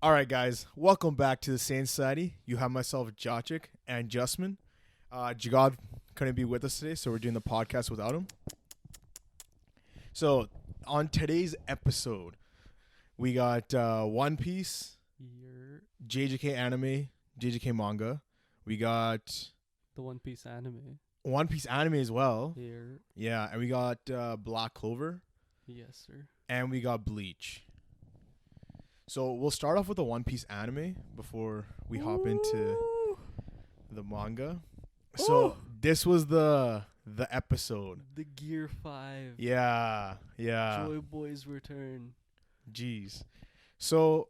All right, guys, welcome back to the Sayin Society. You have myself, Jochik, and Justman. Jagad couldn't be with us today, so we're doing the podcast without him. So, on today's episode, we got One Piece, JJK Anime, JJK Manga. We got the One Piece Anime. One Piece Anime as well. Here. Yeah, and we got Black Clover. Yes, sir. And we got Bleach. So we'll start off with the One Piece Anime before we hop into the manga. So this was the episode. The Gear 5. Yeah. Joy Boy's return. Jeez. So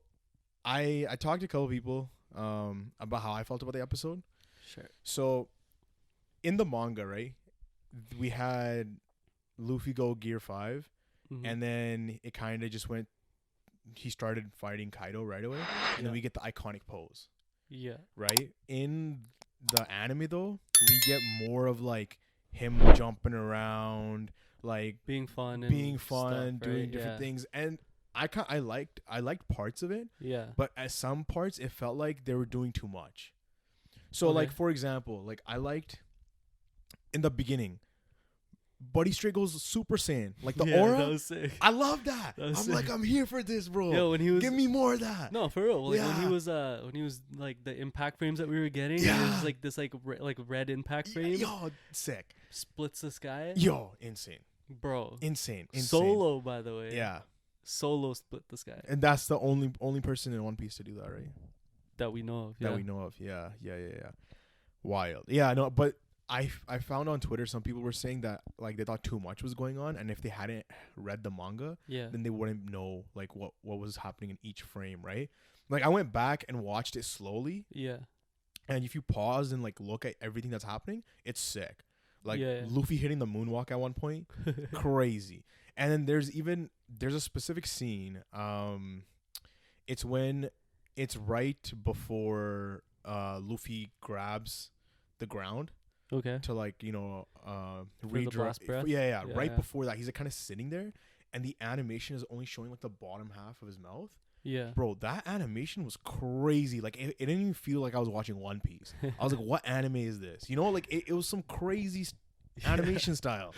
I talked to a couple people about how I felt about the episode. Sure. So in the manga, right, we had Luffy go Gear 5, and then it kind of just went. He started fighting Kaido right away, and then we get the iconic pose. Yeah. Right? In the anime, though, we get more of, like, him jumping around, like... Being fun, doing stuff, different things. And I liked parts of it. Yeah. But at some parts, it felt like they were doing too much. So, like, for example, like, I liked... In the beginning... Buddy Straight goes Super Saiyan. Like the aura. That was sick. I love that. I'm sick. Like, I'm here for this, bro. Yo, when he was, give me more of that. No, for real. Like when he was like the impact frames that we were getting. Yeah. It was like this like red impact frame. Yo, sick. Splits the sky. Yo, insane. Bro. Insane. Solo, by the way. Yeah. Solo split the sky. And that's the only person in One Piece to do that, right? That we know of. Yeah. That we know of. Yeah. Wild. Yeah, no, but I found on Twitter some people were saying that like they thought too much was going on, and if they hadn't read the manga, then they wouldn't know like what was happening in each frame, right? Like I went back and watched it slowly. Yeah. And if you pause and like look at everything that's happening, it's sick. Like Luffy hitting the moonwalk at one point, crazy. And then there's a specific scene. It's when it's right before Luffy grabs the ground. Okay. To like, redraw. Right before that, he's like kind of sitting there, and the animation is only showing like the bottom half of his mouth. Yeah. Bro, that animation was crazy. Like it didn't even feel like I was watching One Piece. I was like, what anime is this? You know, like it was some crazy animation style.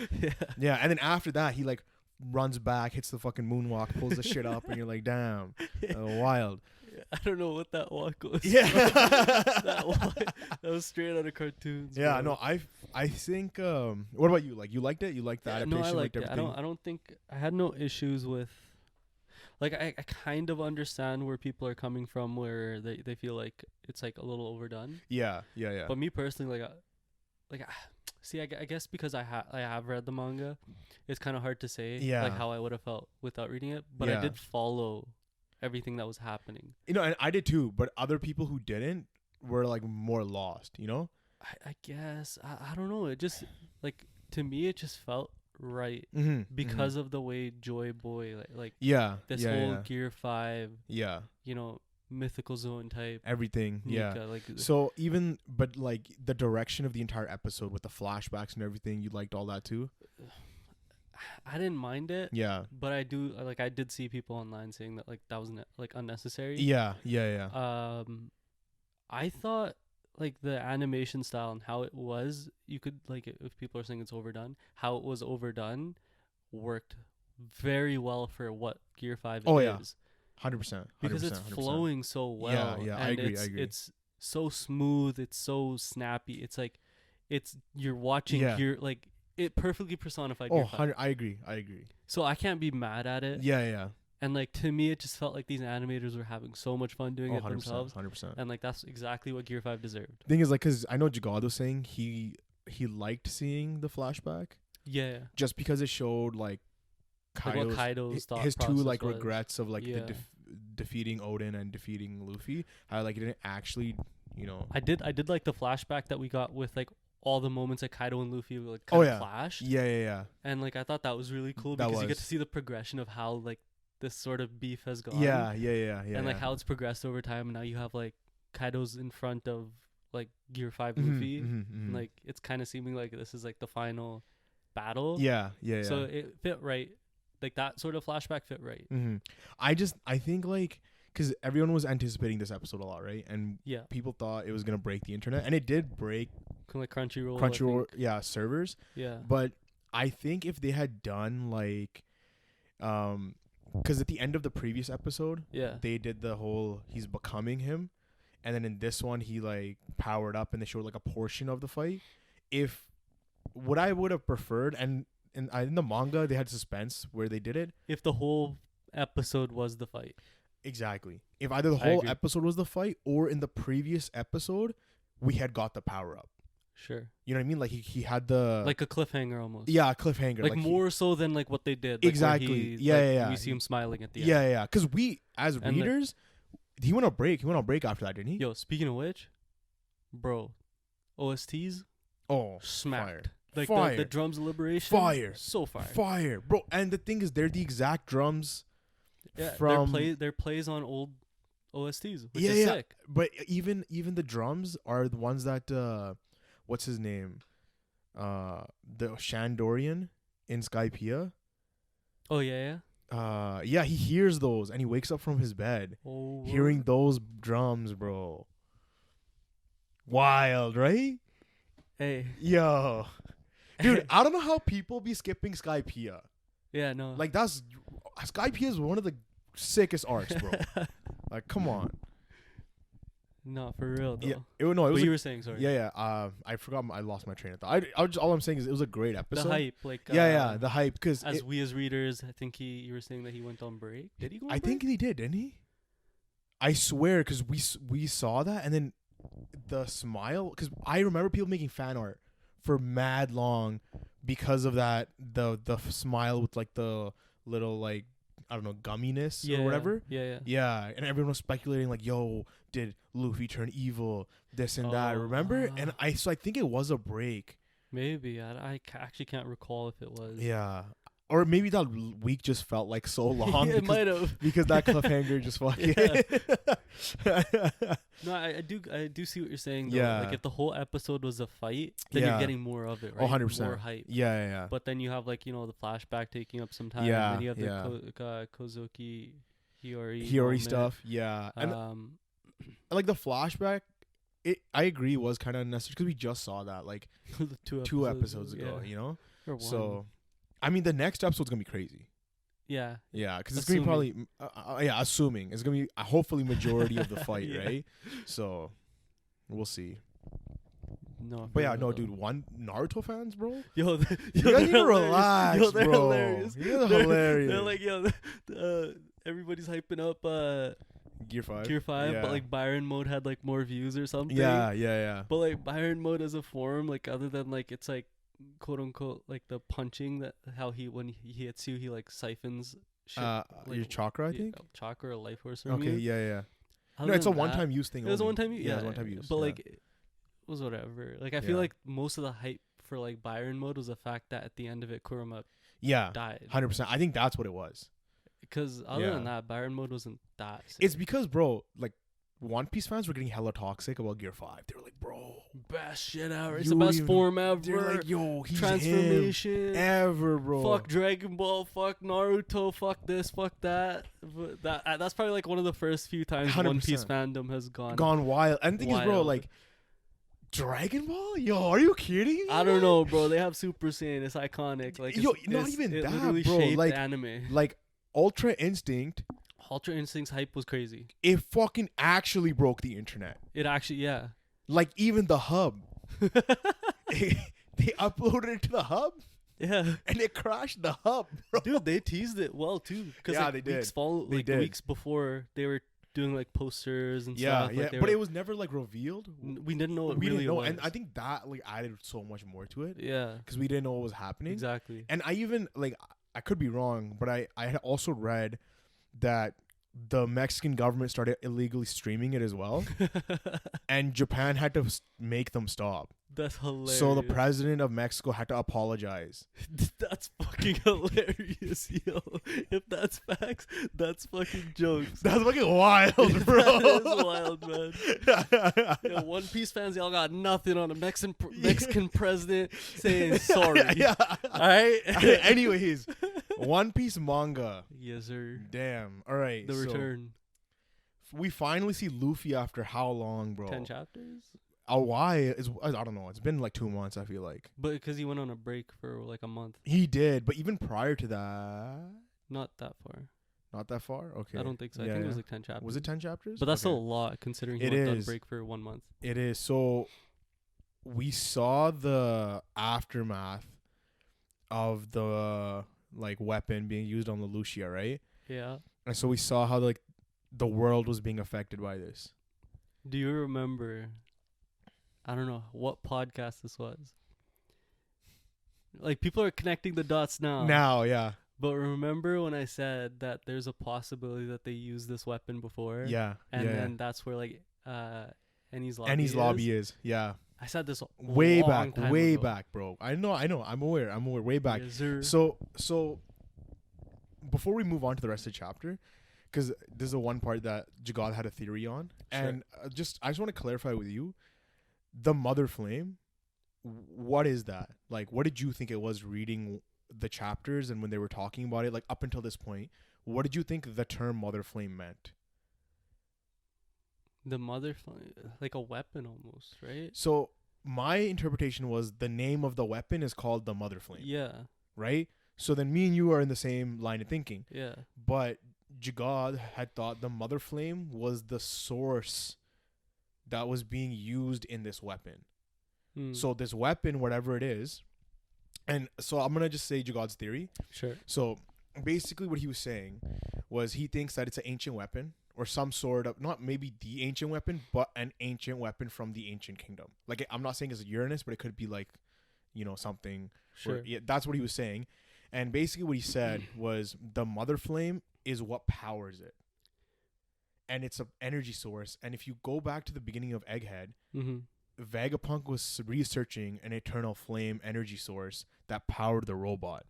Yeah. And then after that, he like runs back, hits the fucking moonwalk, pulls the shit up, and you're like, damn, wild. I don't know what that walk was. Yeah. that was straight out of cartoons. Yeah, bro. No, I think what about you? Like you liked it? You liked the adaptation? No, I liked it. I don't think I had no issues with like I kind of understand where people are coming from, where they feel like it's like a little overdone. Yeah. But me personally, see, I guess because I have read the manga, it's kind of hard to say like how I would have felt without reading it, but I did follow everything that was happening. And I did too, but other people who didn't were like more lost, I guess I don't know, it just like to me it just felt right because of the way Joy Boy this whole Gear 5 mythical zone type everything Nika, like so even but like the direction of the entire episode with the flashbacks and everything, you liked all that too? I didn't mind it. Yeah. But I did see people online saying that like that was like unnecessary. Yeah. I thought like the animation style and how it was, you could like if people are saying it's overdone, how it was overdone worked very well for what Gear 5 is. Oh yeah. 100%. Because it's flowing so well. Yeah, I agree. It's so smooth, it's so snappy. It's like you're watching Gear like it perfectly personified Gear 5. I agree. So I can't be mad at it. Yeah. And like to me, it just felt like these animators were having so much fun doing it themselves. 100%. And like that's exactly what Gear 5 deserved. Thing is, like, because I know Jagad was saying he liked seeing the flashback. Yeah. Just because it showed like Kaido's his two like regrets of like the defeating Odin and defeating Luffy. How like it didn't actually, I did like the flashback that we got with like all the moments that Kaido and Luffy like kind of clashed. Yeah. And like I thought that was really cool because you get to see the progression of how like this sort of beef has gone. Yeah. And like how it's progressed over time, and now you have like Kaido's in front of like Gear 5 Luffy. And, like it's kind of seeming like this is like the final battle. Yeah. So it fit right. Like that sort of flashback fit right. I think like because everyone was anticipating this episode a lot, right? And people thought it was gonna break the internet, and it did break. Like Crunchyroll, servers. Yeah. But I think if they had done like, because at the end of the previous episode, they did the whole he's becoming him, and then in this one he like powered up, and they showed like a portion of the fight. If what I would have preferred, and in the manga they had suspense where they did it. If the whole episode was the fight. Exactly. If either the whole episode was the fight, or in the previous episode we had got the power up. Sure. You know what I mean? Like he had the like a cliffhanger almost. Yeah, a cliffhanger. Like more so than like what they did. Like exactly. Yeah. We see him smiling at the end. Yeah. Because we as readers, he went on break. He went on break after that, didn't he? Yo, speaking of which, bro, OSTs. Oh, smacked. Like the drums of liberation. Fire. So fire. Fire, bro. And the thing is, they're the exact drums. Yeah. From their plays on old OSTs. Which is sick. But even the drums are the ones that. What's his name? The Shandorian in Skypiea. Oh yeah. Yeah, he hears those and he wakes up from his bed hearing those drums, bro. Wild, right? Hey. Yo. Dude, I don't know how people be skipping Skypiea. Yeah, no. Like Skypiea is one of the sickest arcs, bro. Like, come on. No, for real though. Yeah, it was. You were saying, sorry. Yeah. I forgot. I lost my train of thought. All I'm saying is it was a great episode. The hype, like. The hype, because we as readers, I think you were saying that he went on break. Did he go on break? I think he did, didn't he? I swear, because we saw that, and then the smile. Because I remember people making fan art for mad long because of that. The smile with like the little like. I don't know, gumminess or whatever. Yeah. And everyone was speculating like, yo, did Luffy turn evil? This and that. Remember? And I think it was a break. Maybe. I actually can't recall if it was. Yeah. Or maybe that week just felt like so long. It might have. Because that cliffhanger just fucking. No, I do see what you're saying, though. Yeah. Like, if the whole episode was a fight, then you're getting more of it, right? 100%. More hype. Yeah. But then you have, like, the flashback taking up some time. Yeah. And then you have the Kozuki Hiyori stuff. Yeah. And like, the flashback, I agree, was kind of unnecessary because we just saw that, like, two episodes ago, you know? Or one. So, I mean, the next episode's going to be crazy. Yeah. Yeah, because it's going to be probably, assuming. It's going to be hopefully majority of the fight, right? So, we'll see. No. But yeah, no, dude, Naruto fans, bro? You guys need to relax, yo, they're bro. hilarious. They're hilarious. They're like, everybody's hyping up Gear 5. But like Byron mode had like more views or something. Yeah. But like Byron mode as a form, like other than like it's like quote unquote like the punching that when he hits you he like siphons shit, your chakra, I think. Chakra or life force. Okay, yeah. No, it's a one-time use thing. It was a one-time use. Yeah, it's one-time use. But like, it was whatever. Like I feel like most of the hype for like Byron mode was the fact that at the end of it Kurama died. 100%. I think that's what it was. Because other than that, Byron mode wasn't that sick. It's because, bro, like, One Piece fans were getting hella toxic about Gear 5. They were like, bro, best shit ever. It's the best form ever. They're like, yo, he's transformation ever, bro. Fuck Dragon Ball. Fuck Naruto. Fuck this. Fuck that. But that's probably like one of the first few times 100%. One Piece fandom has gone wild. And the thing is, bro, like, Dragon Ball? Yo, are you kidding me? I don't know, bro. They have Super Saiyan. It's iconic. Like, not even that, literally bro. Shaped like anime. Like Ultra Instinct's hype was crazy. It fucking actually broke the internet. It actually, Like, even the hub. They uploaded it to the hub. Yeah. And it crashed the hub, bro. Dude, they teased it well, too. Because they did. Weeks before, they were doing, like, posters and stuff. Yeah, but it was never, like, revealed. We didn't know what really was. And I think that, like, added so much more to it. Yeah. Because we didn't know what was happening. Exactly. And I even, like, I could be wrong, but I had also read that the Mexican government started illegally streaming it as well. And Japan had to make them stop. That's hilarious. So the president of Mexico had to apologize. That's fucking hilarious, yo. If that's facts, that's fucking jokes. That's fucking wild, bro. That is wild, man. Yo, One Piece fans, y'all got nothing on a Mexican president saying sorry. Yeah. All right? Anyways, One Piece manga. Yes, sir. Damn. All right. The return. we finally see Luffy after how long, bro? 10 chapters. Why? I don't know. It's been like 2 months. I feel like. But because he went on a break for like a month. He did, but even prior to that, not that far. Not that far. Okay. I don't think so. I think it was like 10 chapters. Was it 10 chapters? But that's still a lot considering he went on break for 1 month. It is. So we saw the aftermath of the like weapon being used on the Lucia, right? Yeah. And so we saw how like the world was being affected by this. Do you remember? I don't know what podcast this was. Like people are connecting the dots now. Now, yeah. But remember when I said that there's a possibility that they used this weapon before? Yeah. And then that's where like Eni's lobby is. Yeah. I said this way back, bro. I know. I'm aware. Way back. Yes, so before we move on to the rest of the chapter, because this is the one part that Jagad had a theory on, and I just want to clarify with you, the Mother Flame. What is that? Like, what did you think it was reading the chapters and when they were talking about it, like up until this point? What did you think the term Mother Flame meant? The Mother Flame, like a weapon almost, right? So my interpretation was the name of the weapon is called the Mother Flame. Yeah. Right? So then me and you are in the same line of thinking. Yeah. But Jagad had thought the Mother Flame was the source that was being used in this weapon. So this weapon, whatever it is, and so I'm going to just say Jagad's theory. Sure. So basically what he was saying was he thinks that it's an ancient weapon or some sort of, not maybe the ancient weapon, but an ancient weapon from the ancient kingdom. Like, I'm not saying it's Uranus, but it could be like, something. Sure. Yeah, that's what he was saying. And basically what he said was the Mother Flame is what powers it. And it's an energy source. And if you go back to the beginning of Egghead, Vegapunk was researching an eternal flame energy source that powered the robot.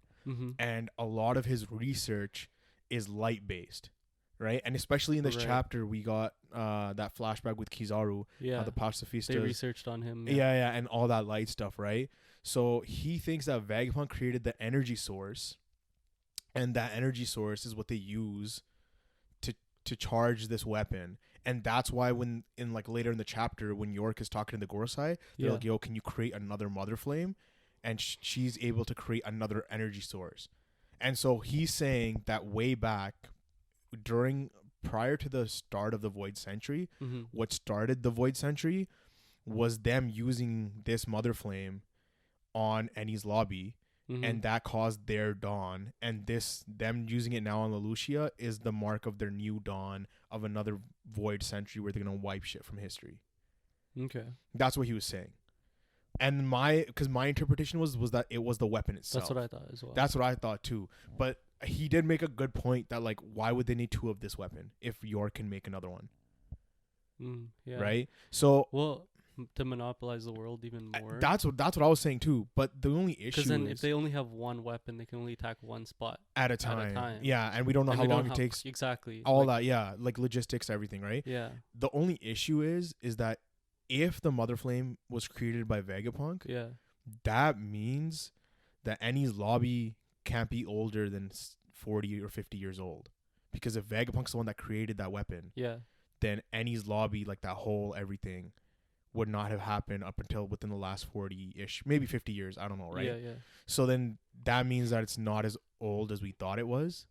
And a lot of his research is light-based, right? And especially in this chapter, we got that flashback with Kizaru, the pacifistas. They researched on him. Yeah, and all that light stuff, right? So he thinks that Vegapunk created the energy source, and that energy source is what they use to charge this weapon. And that's why when in like later in the chapter when York is talking to the Gorosei, they're like, yo, can you create another Mother Flame? And she's able to create another energy source. And so he's saying that way back prior to the start of the Void Century, what started the Void Century was them using this Mother Flame on Eni's lobby. And that caused their dawn, and them using it now on the Lucia is the mark of their new dawn of another Void Century where they're gonna wipe shit from history. Okay, that's what he was saying, and my interpretation was that it was the weapon itself. That's what I thought as well. That's what I thought too. But he did make a good point that like, why would they need two of this weapon if York can make another one? Yeah. Right. So to monopolize the world even more. That's what I was saying too. But the only issue because then if they only have one weapon, they can only attack one spot at a time. Yeah, and we don't know how long it takes. Exactly. All that, yeah, like logistics, everything, right? Yeah. The only issue is that if the Mother Flame was created by Vegapunk, that means that Eni's lobby can't be older than 40 or 50 years old, because if Vegapunk's the one that created that weapon, then Eni's lobby, like that whole everything, would not have happened up until within the last 40-ish, maybe 50 years. I don't know, right? Yeah. So then that means that it's not as old as we thought it was.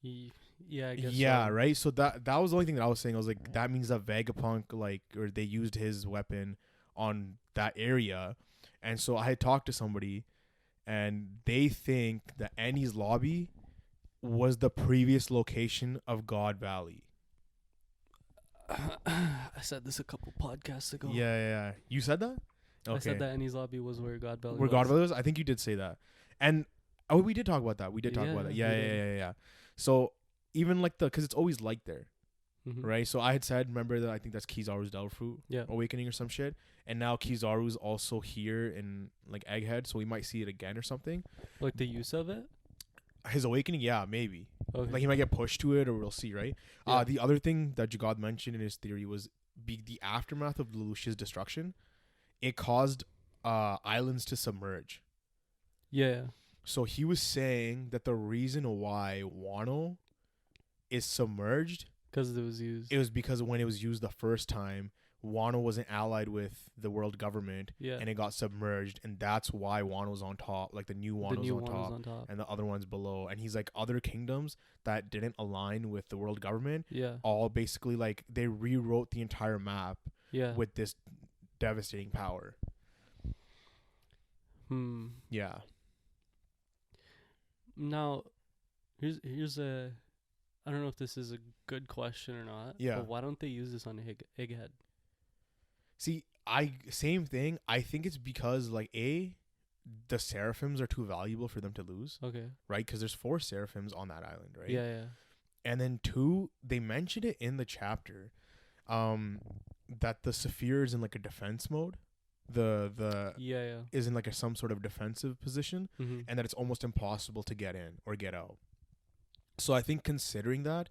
Yeah, I guess. Yeah, so. Right? So that was the only thing that I was saying. I was like, that means that Vegapunk, or they used his weapon on that area. And so I had talked to somebody, and they think that Eni's lobby was the previous location of God Valley. I said this a couple podcasts ago. Yeah. You said that? Okay. I said that Eni's lobby was where God Valley was. Where God Valley was? I think you did say that. And we did talk about that. We did talk about that. Yeah. So even like because it's always light there, right? So I had said, remember that I think that's Kizaru's Devil Fruit awakening or some shit. And now Kizaru's also here in like Egghead, so we might see it again or something. Like the use of it? His awakening, yeah, maybe. Okay. Like he might get pushed to it, or we'll see, right? Yeah. The other thing that Jagad mentioned in his theory was the aftermath of Lelouch's destruction. It caused islands to submerge. Yeah. So he was saying that the reason why Wano is submerged Because it was used. It was because when it was used the first time, Wano wasn't allied with the world government, and it got submerged, and that's why Wano's on top. Like the new Wano's on top, and the other one's below. And he's like, other kingdoms that didn't align with the world government, all basically like they rewrote the entire map, with this devastating power. Yeah. Now, here's a. I don't know if this is a good question or not. Yeah. But why don't they use this on Egghead? See, same thing. I think it's because like the seraphims are too valuable for them to lose. Okay. Right? Because there's 4 seraphims on that island, right? Yeah. And then 2, they mentioned it in the chapter, that the Saphir is in like a defense mode. The is in like some sort of defensive position, and that it's almost impossible to get in or get out. So I think considering that,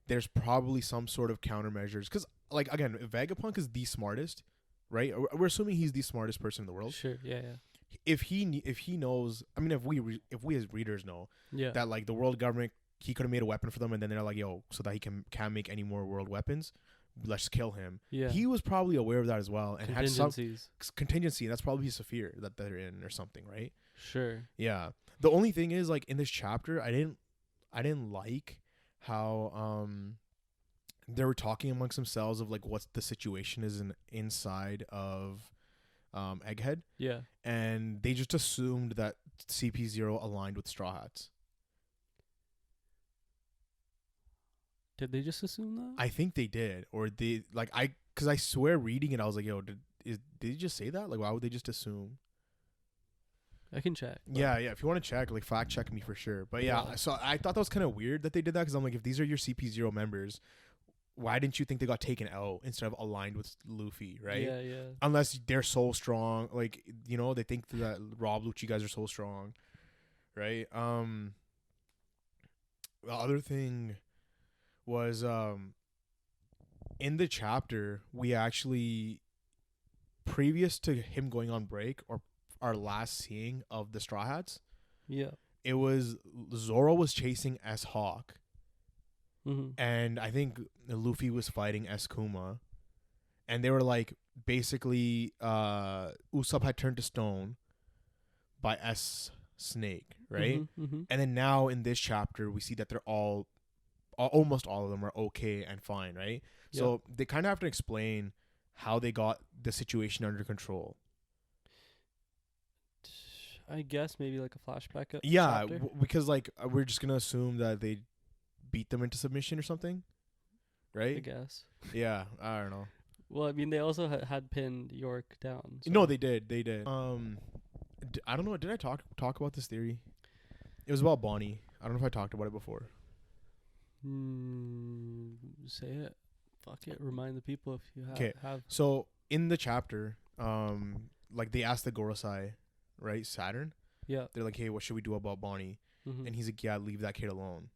there's probably some sort of countermeasures. Because, like, again, Vegapunk is the smartest, right? We're assuming he's the smartest person in the world. Sure, yeah. If he knows, I mean, if we as readers know that, like, the world government, he could have made a weapon for them, and then they're like, yo, so that he can't make any more world weapons, let's kill him. Yeah. He was probably aware of that as well, and had some contingency, and that's probably his Saphir that they're in or something, right? Sure. Yeah. The only thing is, like, in this chapter, I didn't like how they were talking amongst themselves of like what the situation is inside of Egghead. Yeah. And they just assumed that CP0 aligned with Straw Hats. Did they just assume that? I think they did. Or they because I swear reading it I was like, yo, did he just say that? Like, why would they just assume? I can check. Yeah. If you want to check, like, fact check me for sure. But yeah, so I thought that was kind of weird that they did that, because I'm like, if these are your CP0 members, why didn't you think they got taken out instead of aligned with Luffy, right? Yeah. Unless they're so strong, like, you know, they think that Rob Lucci guys are so strong, right? The other thing was in the chapter, we actually, previous to him going on break, or our last seeing of the Straw Hats, it was Zoro was chasing S Hawk, and I think Luffy was fighting S Kuma, and they were like, basically Usopp had turned to stone by S Snake, right? And then now in this chapter we see that they're almost all of them are okay and fine, right? So they kind of have to explain how they got the situation under control. I guess maybe like a flashback. Yeah, because like we're just gonna assume that they beat them into submission or something, right? I guess. Yeah, I don't know. Well, I mean, they also had pinned York down. So. No, they did. I don't know. Did I talk about this theory? It was about Bonnie. I don't know if I talked about it before. Say it. Fuck it. Remind the people if you have. Okay. So in the chapter, like they asked the Gorosei, right, Saturn. Yeah. They're like, hey, what should we do about Bonnie? And he's like, yeah, leave that kid alone.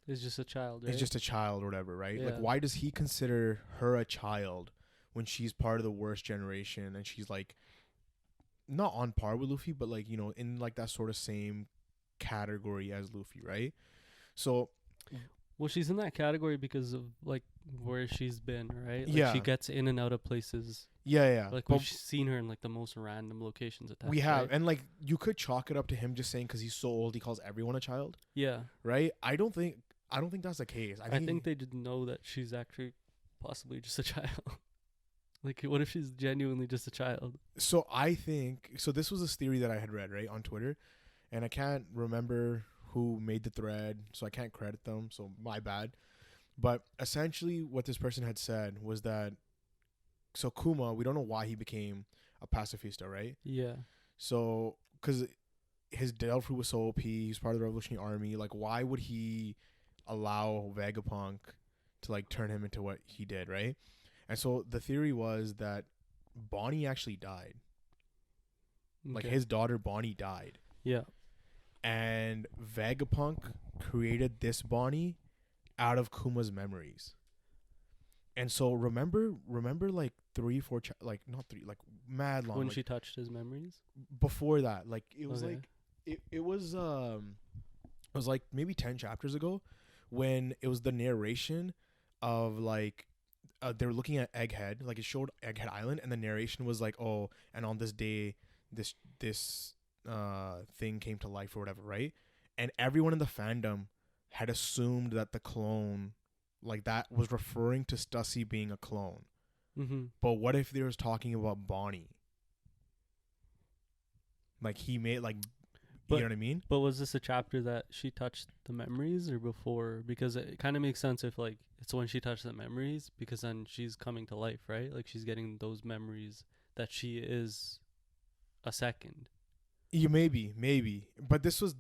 It's just a child, right? It's just a child or whatever, right? Yeah. Like, why does he consider her a child when she's part of the worst generation and she's like not on par with Luffy, but like, you know, in like that sort of same category as Luffy, right? So, well, she's in that category because of like where she's been, right? Like, she gets in and out of places. Yeah. Like, we've seen her in like the most random locations at times. We have, right? And like you could chalk it up to him just saying because he's so old he calls everyone a child. Yeah. Right? I don't think that's the case. I think they didn't know that she's actually possibly just a child. Like, what if she's genuinely just a child? So I think this was this theory that I had read, right, on Twitter, and I can't remember who made the thread, so I can't credit them, so my bad. But essentially what this person had said was that, so Kuma, we don't know why he became a pacifista, right? Yeah. So, because his Devil Fruit was so OP, he's part of the Revolutionary Army, like, why would he allow Vegapunk to, like, turn him into what he did, right? And so the theory was that Bonnie actually died. Okay. Like, his daughter Bonnie died. Yeah. And Vegapunk created this Bonnie out of Kuma's memories. And so remember like 3-4 like not 3, like mad long, when like, she touched his memories before that, like it was like it was like maybe 10 chapters ago when it was the narration of like they were looking at Egghead, like it showed Egghead Island, and the narration was like, oh, and on this day, this thing came to life or whatever, right? And everyone in the fandom had assumed that the clone, like that, was referring to Stussy being a clone. Mm-hmm. But what if they was talking about Bonnie? Like he made like, you know what I mean? But was this a chapter that she touched the memories or before? Because it kind of makes sense if like it's when she touched the memories, because then she's coming to life, right? Like she's getting those memories that she is a second. Yeah, maybe. But this was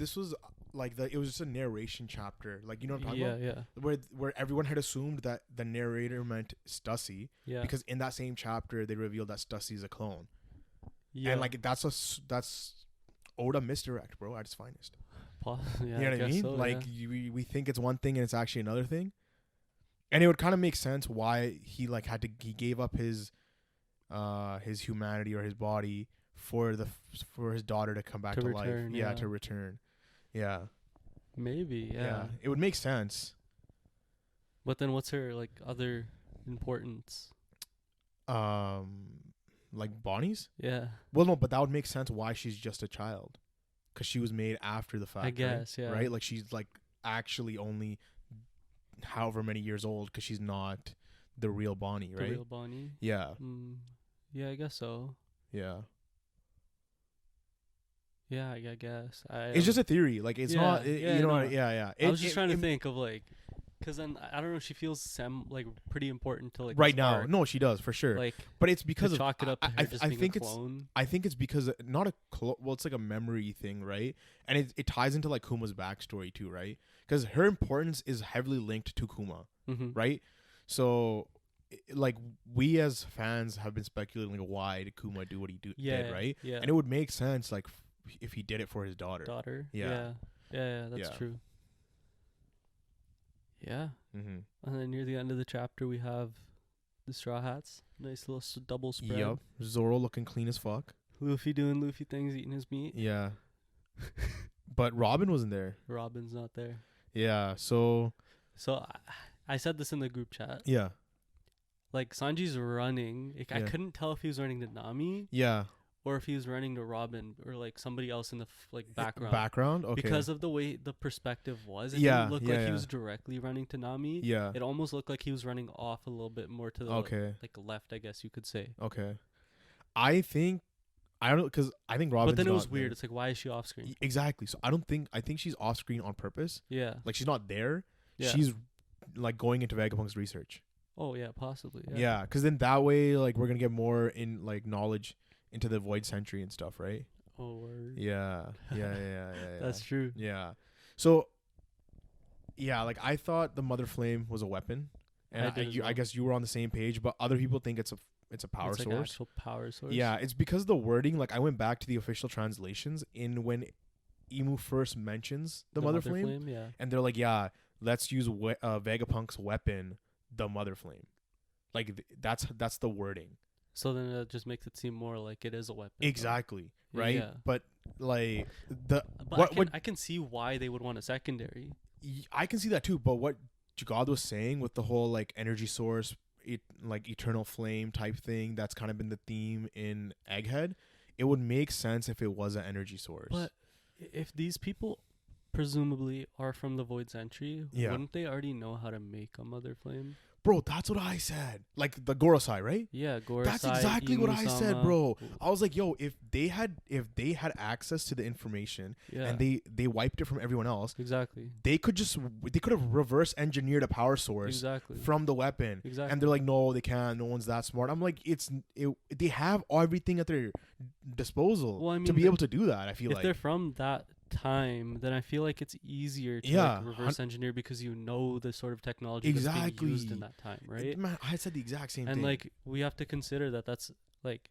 like it was just a narration chapter. Like, you know what I'm talking about? Yeah. Where everyone had assumed that the narrator meant Stussy. Yeah. Because in that same chapter they revealed that Stussy's a clone. Yeah. And like that's Oda misdirect, bro, at its finest. Yeah, you know what I mean? So, like we think it's one thing and it's actually another thing. And it would kind of make sense why he like he gave up his humanity or his body for his daughter to come back to life. Yeah, to return. Yeah. Maybe, yeah. It would make sense. But then what's her like other importance? Like Bonnie's? Yeah. Well, no, but that would make sense why she's just a child. Because she was made after the fact, I guess, right? Yeah. Right? Like she's like actually only however many years old because she's not the real Bonnie, right? The real Bonnie? Yeah. Yeah, I guess so. Yeah. Yeah, I guess. It's just a theory. Like, it's not... you know what? Yeah. I was just trying to think of, like... Because then, I don't know, she feels like pretty important to, like... Right now. No, she does, for sure. Like... But it's because of... chalk it up to her just being a clone. I think it's because... Not a clone... Well, it's like a memory thing, right? And it ties into, like, Kuma's backstory, too, right? Because her importance is heavily linked to Kuma, right? So... like, we as fans have been speculating like, why did Kuma do what he did, right? Yeah. And it would make sense, like, if he did it for his daughter. Yeah, that's true. Yeah. Mm-hmm. And then near the end of the chapter, we have the Straw Hats. Nice little double spread. Yep. Zoro looking clean as fuck. Luffy doing Luffy things, eating his meat. Yeah. But Robin wasn't there. Robin's not there. Yeah, so I said this in the group chat. Yeah. Like, Sanji's running. I couldn't tell if he was running to Nami. Yeah. Or if he was running to Robin or, like, somebody else in the, background. Background? Okay. Because of the way the perspective was. It didn't look like he was directly running to Nami. Yeah. It almost looked like he was running off a little bit more to the, left, I guess you could say. Okay. I don't know, because I think Robin's But then it was not weird. there. It's like, why is she off screen? Exactly. So I think she's off screen on purpose. Yeah. Like, she's not there. Yeah. She's, like, going into Vegapunk's research. Oh, yeah, possibly. Yeah, because then that way, like, we're going to get more in, like, knowledge into the Void Century and stuff, right? Oh, word. Yeah. That's true. Yeah. So, yeah, like, I thought the Mother Flame was a weapon. And I guess you were on the same page, but other people think it's a power source. Like actual power source. Yeah, it's because of the wording. Like, I went back to the official translations when Imu first mentions the Mother Flame. Yeah. And they're like, yeah, let's use Vegapunk's weapon, the Mother Flame. Like, that's the wording. So then it just makes it seem more like it is a weapon. Exactly. Right? Yeah. But, like, I can see why they would want a secondary. I can see that too, but what Jugad was saying with the whole, like, energy source, like, eternal flame type thing, that's kind of been the theme in Egghead, it would make sense if it was an energy source. But if these people presumably are from the Void Century, wouldn't they already know how to make a Mother Flame? Bro, that's what I said. Like, the Gorosei, right? Yeah, Gorosei. That's exactly what I said, bro. I was like, yo, if they had access to the information and they wiped it from everyone else, exactly, they could have reverse engineered a power source from the weapon. Exactly. And they're like, no, they can't. No one's that smart. I'm like, they have everything at their disposal to be able to do that. I feel like if they're from that time, then I feel like it's easier to reverse engineer because you know the sort of technology that's being used in that time, right? Man, I said the exact same thing. And like, we have to consider that's like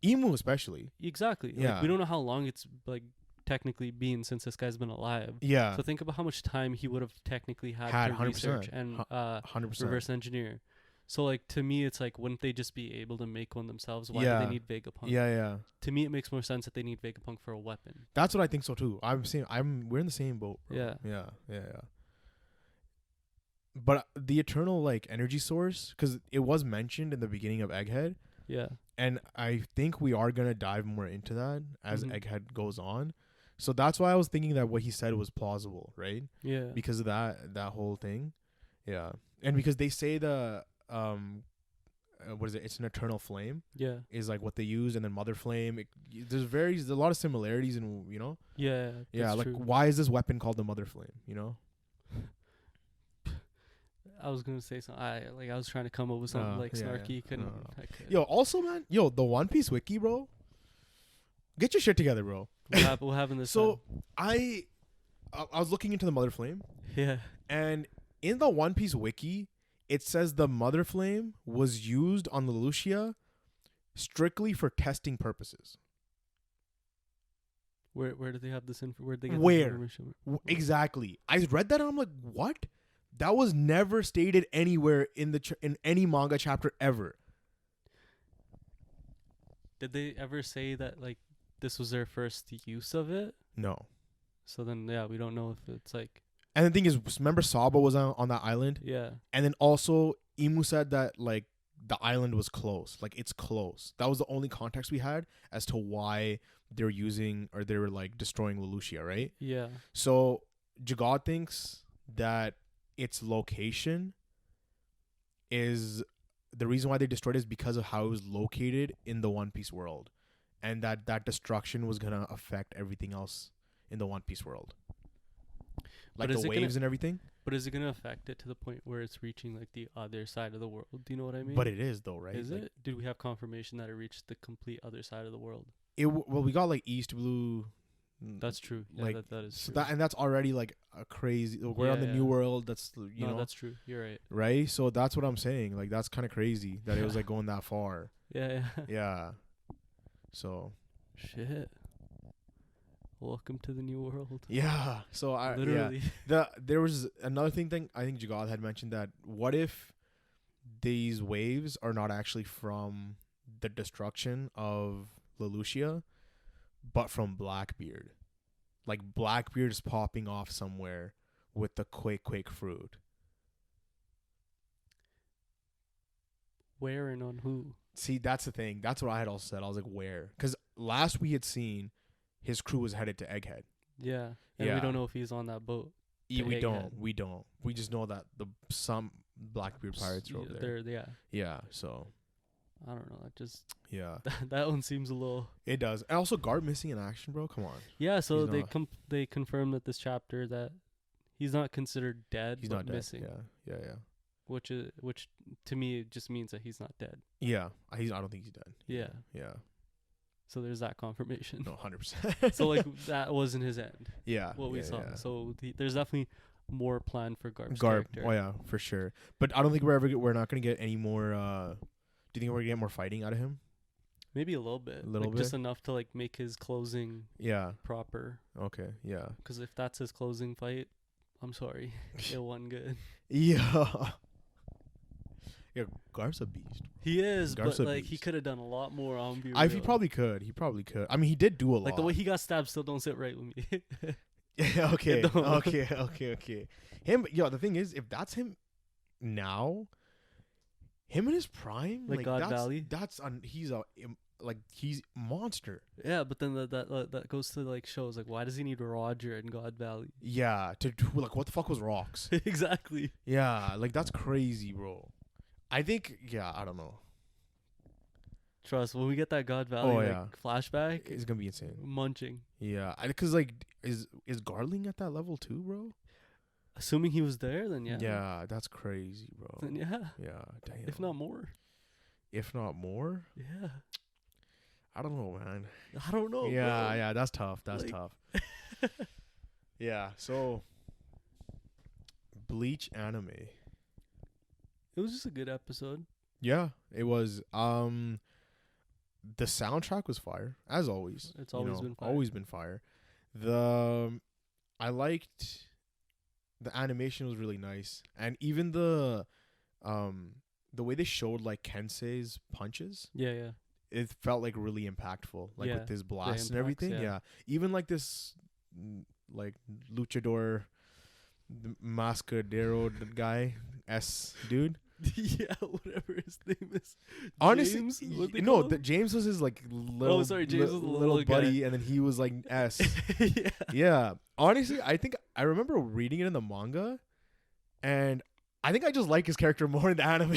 Imu especially. Exactly. Yeah. Like, we don't know how long it's like technically been since this guy's been alive. Yeah. So think about how much time he would have technically had to 100%. research and 100%. reverse engineer. So, like, to me, it's like, wouldn't they just be able to make one themselves? Why do they need Vegapunk? Yeah. To me, it makes more sense that they need Vegapunk for a weapon. That's what I think so too. We're in the same boat, bro. Yeah. Yeah. But the eternal like energy source, because it was mentioned in the beginning of Egghead. Yeah. And I think we are gonna dive more into that as Egghead goes on. So that's why I was thinking that what he said was plausible, right? Yeah. Because of that whole thing. Yeah. And because they say the what is it? It's an eternal flame. Yeah. Is like what they use, and then mother flame. There's a lot of similarities, and Yeah. Yeah. Like, why is this weapon called the mother flame? I was gonna say something. I was trying to come up with something snarky. Yeah. Couldn't. No. Yo, also, man. Yo, the One Piece wiki, bro. Get your shit together, bro. What happened this time? I was looking into the mother flame. Yeah. And in the One Piece wiki, it says the mother flame was used on the Lucia strictly for testing purposes. Where did they have this info? Where did they get this information? Exactly. I read that and I'm like, what? That was never stated anywhere in in any manga chapter ever. Did they ever say that like this was their first use of it? No. So then, yeah, we don't know if it's like. And the thing is, remember Sabo was on that island? Yeah. And then also Imu said that like the island was close. Like, it's close. That was the only context we had as to why they were like destroying Lelouchia, right? Yeah. So Jagad thinks that its location is the reason why they destroyed it is because of how it was located in the One Piece world, and that destruction was gonna affect everything else in the One Piece world, like the waves and everything. But is it gonna affect it to the point where it's reaching like the other side of the world? Do you know what I mean? But it is though, right? Is it? Did we have confirmation that it reached the complete other side of the world? Well, we got like East Blue. That's true. Yeah, like that is true. That's already like a crazy. We're on the new world. That's know. That's true. You're right. Right. So that's what I'm saying. Like, that's kind of crazy that it was like going that far. Yeah. Yeah. So. Shit. Welcome to the new world. Yeah. So literally. Yeah. There was another thing I think Jagad had mentioned, that what if these waves are not actually from the destruction of Lelouchia, but from Blackbeard. Like, Blackbeard is popping off somewhere with the Quake fruit. Where and on who? See, that's the thing. That's what I had also said. I was like, where? Because last we had seen, his crew was headed to Egghead. Yeah. And we don't know if he's on that boat. We don't. We just know that some Blackbeard pirates are over there. Yeah, so. I don't know. Yeah. That one seems a little. It does. And also, Garp missing in action, bro. Come on. Yeah. So they confirmed that this chapter that he's not considered dead. He's not dead. Missing. Yeah. Which to me just means that he's not dead. Yeah. I don't think he's dead. Yeah. Yeah. So there's that confirmation. No, 100%. So like that wasn't his end. Yeah. What we saw. Yeah. So there's definitely more planned for Garp's Garp. character. Oh yeah, for sure. But I don't think we're not gonna get any more. Do you think we're gonna get more fighting out of him? Maybe a little bit. Just enough to like make his closing. Proper. Okay. Yeah. Because if that's his closing fight, I'm sorry, it wasn't good. Yeah. Yeah, Garp's a beast. He is, but like he could have done a lot more. He probably could. I mean, he did do a lot. Like the way he got stabbed still don't sit right with me. Yeah. Okay. Okay. The thing is, if that's him now, him in his prime, like God Valley, he's a monster. Yeah, but then that goes to like shows like, why does he need Roger and God Valley? Yeah, to like, what the fuck was Rocks? Exactly. Yeah, like that's crazy, bro. I think, I don't know. Trust, when we get that God Valley flashback, it's gonna be insane. Munching. Yeah, because like, is Garling at that level too, bro? Assuming he was there, then yeah. Yeah, that's crazy, bro. Then yeah. Yeah, damn. If not more. Yeah. I don't know, man. I don't know. Yeah, bro. Yeah, that's tough. That's tough. Yeah, so Bleach Anime. It was just a good episode. Yeah, it was. The soundtrack was fire, as always. It's always been fire. Always been fire. I liked the animation was really nice, and even the way they showed like Kensei's punches. Yeah. It felt like really impactful, like with his blast and everything. Yeah. Even like this, like luchador the Mascadero guy, dude. Yeah, whatever his name is. Honestly, James? James was his like little. Oh, sorry, James was the little buddy, guy. and then he was like S. Yeah. Yeah. Honestly, I think I remember reading it in the manga, and I think I just like his character more in the anime.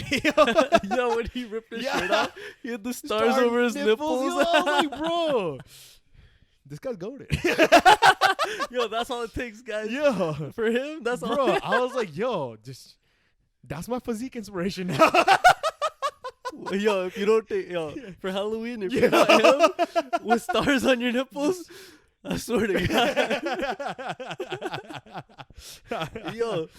Yo, when he ripped his shirt off, he had the stars over his nipples. Yo, I was like, bro, this guy's goated. Yo, that's all it takes, guys. Yo, for him, that's all. Bro, I was like, yo, just that's my physique inspiration now. Yo, if you don't take for Halloween, if you're not him with stars on your nipples, I swear to God. Yo,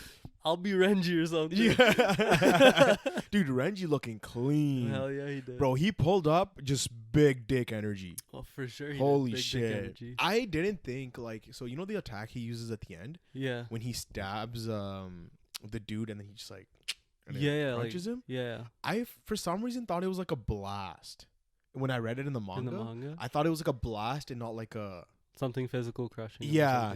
I'll be Renji or something. Yeah. Dude, Renji looking clean. Hell yeah, he did. Bro, he pulled up just big dick energy. Oh, for sure. Holy shit. I didn't think, like, so you know the attack he uses at the end? Yeah. When he stabs the dude and then he just like punches him? Yeah. I, for some reason, thought it was like a blast. When I read it in the manga, I thought it was like a blast and not like a... Something physical crushing. Yeah.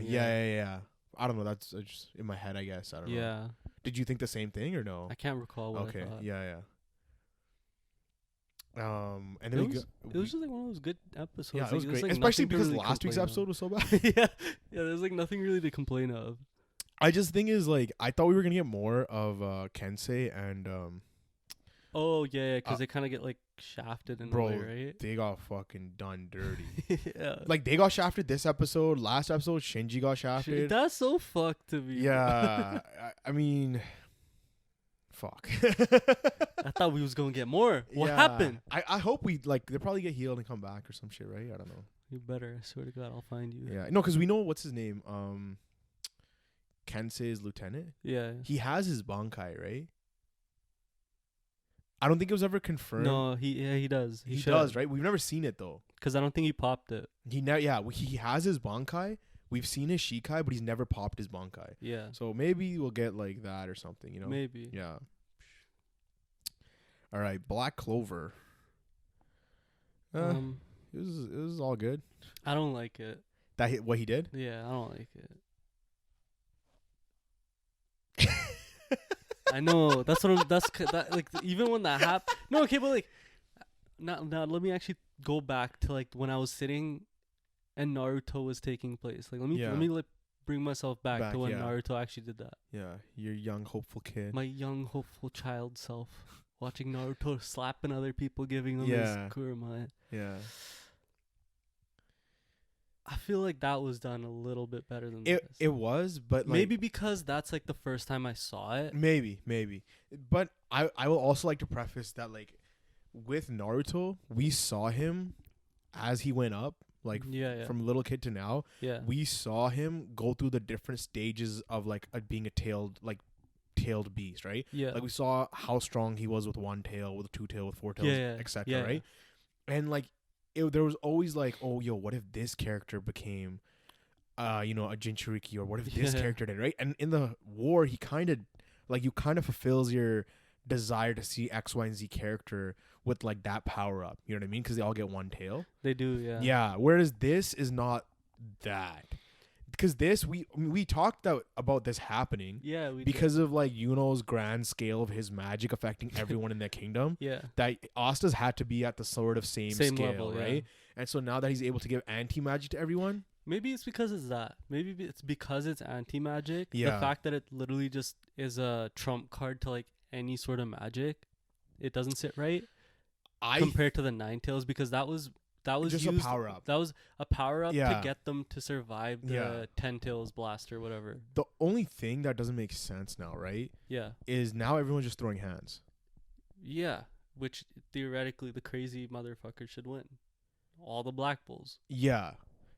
I don't know. That's just in my head, I guess. I don't know. Yeah. Did you think the same thing or no? I can't recall what I thought. Yeah. And then it was just like one of those good episodes. Yeah, like, it was great. Like especially because really last week's episode was so bad. Yeah. There's like nothing really to complain of. I just think is like I thought we were gonna get more of Kensei and Oh yeah, because they kind of get like shafted in a way, right? They got fucking done dirty. Yeah, like they got shafted this episode. Last episode, Shinji got shafted. That's so fucked to me. Yeah, I mean, fuck. I thought we was gonna get more. What happened? I hope we like they probably get healed and come back or some shit, right? I don't know. You better. I swear to God, I'll find you. Yeah, no, because we know what's his name. Kensei's lieutenant. Yeah, he has his Bankai, right? I don't think it was ever confirmed. No, he does. He does, right? We've never seen it though. Because I don't think he popped it. He has his Bankai. We've seen his Shikai, but he's never popped his Bankai. Yeah. So maybe we'll get like that or something, you know? Maybe. Yeah. All right, Black Clover. It was all good. I don't like it. What he did? Yeah, I don't like it. I know that's like even when that happened. No, okay, but like, now let me actually go back to like when I was sitting, and Naruto was taking place. Like let me like bring myself back to when Naruto actually did that. Yeah, your young hopeful kid. My young hopeful child self watching Naruto slapping other people, giving them his kurama. Yeah. I feel like that was done a little bit better than this. It was, but like, maybe because that's like the first time I saw it. Maybe. But I will also like to preface that like with Naruto, we saw him as he went up, like from little kid to now. Yeah. We saw him go through the different stages of like being a tailed beast, right? Yeah. Like we saw how strong he was with one tail, with two tail, with four tails, etc. Right? And like there was always like, oh, yo, what if this character became, a Jinchuriki, or what if this character did, right? And in the war, he kind of, like, you kind of fulfills your desire to see X, Y, and Z character with like that power up. You know what I mean? Because they all get one tail. They do, yeah. Yeah. Whereas this is not that. Because this, we talked about this happening. Yeah, because of like Yuno's grand scale of his magic affecting everyone in their kingdom. Yeah. That Asta's had to be at the sort of same scale, level, right? Yeah. And so now that he's able to give anti-magic to everyone. Maybe it's because it's that. Maybe it's because it's anti-magic. Yeah. The fact that it literally just is a trump card to like any sort of magic. It doesn't sit right. Compared to the Nine Tails, because that was just used, a power up. That was a power up to get them to survive the 10 Tails blast or whatever. The only thing that doesn't make sense now, right? Yeah. Is now everyone's just throwing hands. Yeah. Which theoretically the crazy motherfucker should win. All the Black Bulls. Yeah.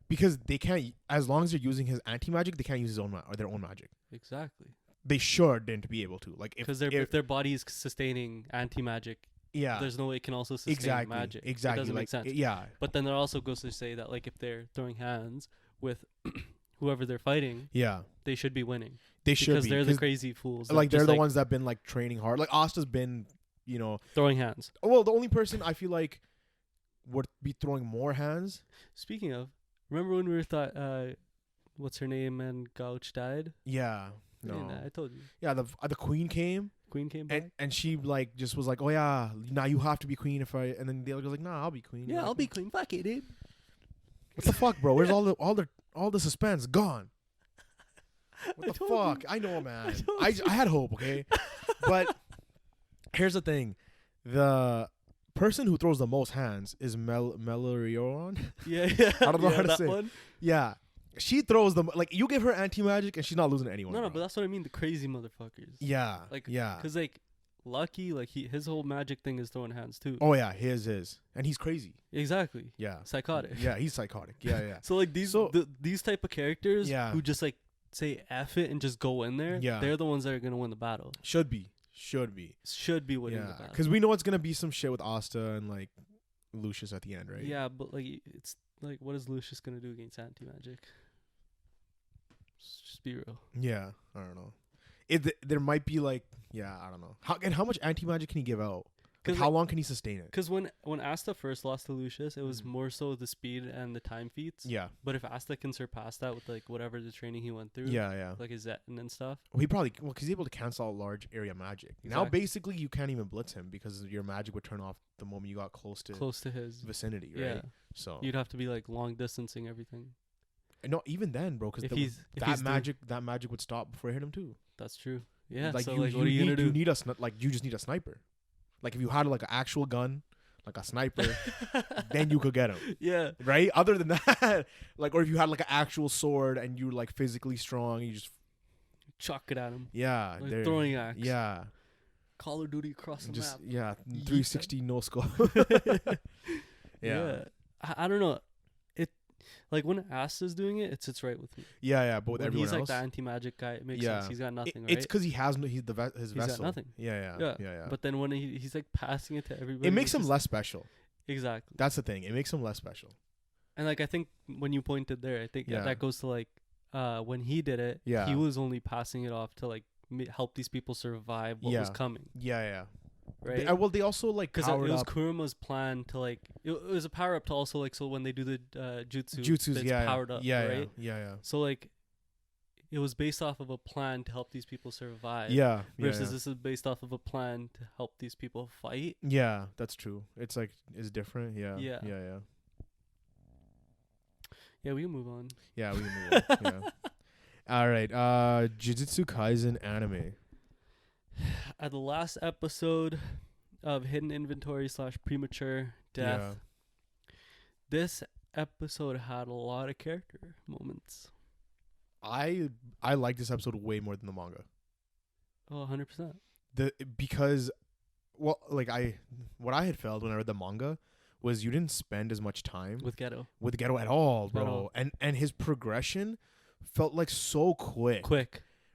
Because they can't, as long as they're using his anti-magic, they can't use their own magic. Exactly. They shouldn't be able to. Like because if their body is sustaining anti-magic, there's no way it can also sustain magic. Exactly. It doesn't make sense. Yeah. But then it also goes to say that like if they're throwing hands with whoever they're fighting, they should be winning. They should because they're the crazy fools. Like they're the ones that've been like training hard. Like Asta's been, throwing hands. Well, the only person I feel like would be throwing more hands. Speaking of, remember when we thought what's her name and Gouch died? Yeah. No. I told you. Yeah, the queen came. Queen came back. And she like just was like, oh yeah, now you have to be queen if I. And then the other girl's like, nah, I'll be queen. Yeah, like, I'll be queen. Fuck it, dude. What the fuck, bro? Where's all the suspense gone? What the fuck? I know, man. I had hope, okay? But here's the thing. The person who throws the most hands is Melorion. Yeah. I don't know how to say one? it. Yeah. She throws them. Like, you give her anti-magic and she's not losing to anyone. No, but that's what I mean. The crazy motherfuckers. Yeah. Like, yeah. Because, like, Lucky, like, his whole magic thing is throwing hands, too. Oh, yeah. His is. And he's crazy. Exactly. Yeah. Psychotic. Yeah, he's psychotic. Yeah. So, like, these type of characters who just, like, say F it and just go in there, they're the ones that are going to win the battle. Should be winning the battle. Because we know it's going to be some shit with Asta and, like, Lucius at the end, right? Yeah, but, like, it's, like, what is Lucius going to do against anti-magic? Just be real. Yeah, I don't know. There might be, like, I don't know. How much anti-magic can he give out? Like, how long can he sustain it? Because when Asta first lost to Lucius, it was more so the speed and the time feats. Yeah. But if Asta can surpass that with, like, whatever the training he went through. Yeah. Like his Zeton and stuff. Well, because he's able to cancel out large area magic. Exactly. Now, basically, you can't even blitz him because your magic would turn off the moment you got close to his vicinity, right? Yeah. So you'd have to be, like, long distancing everything. No, even then, bro, because that magic would stop before it hit him too. That's true. Yeah. Like, so, what are you gonna do? You just need a sniper. Like, if you had, like, an actual gun, like a sniper, then you could get him. Yeah. Right? Other than that, like, or if you had, like, an actual sword and you were, like, physically strong, you just chuck it at him. Yeah. Like throwing axe. Yeah. Call of Duty across the map. Yeah. 360 no scope. Yeah. I don't know. Like, when Asta's doing it, it sits right with me. Yeah, but with everyone else. He's like the anti-magic guy. It makes sense. He's got nothing, right? It's because he has his vessel. He's got nothing. Yeah. But then when he's like passing it to everybody, it makes him less special. Exactly. That's the thing. It makes him less special. And, like, I think when you pointed there, I think that goes to, like, when he did it, he was only passing it off to, like, help these people survive what was coming. Yeah. Right. Well, they also, like, because it was Kuruma's plan to, like, it was a power up to also, like, so when they do the jutsus, powered up, right? Yeah. So, like, it was based off of a plan to help these people survive. Yeah. Versus this is based off of a plan to help these people fight. Yeah, that's true. It's like it's different. Yeah. Yeah, we can move on. Yeah, we can move on. Yeah. All right. Jujutsu Kaisen anime. At the last episode of Hidden Inventory / Premature Death, this episode had a lot of character moments. I like this episode way more than the manga. Oh, 100%. Because what I had felt when I read the manga was you didn't spend as much time with Geto at all, bro. And his progression felt like so quick,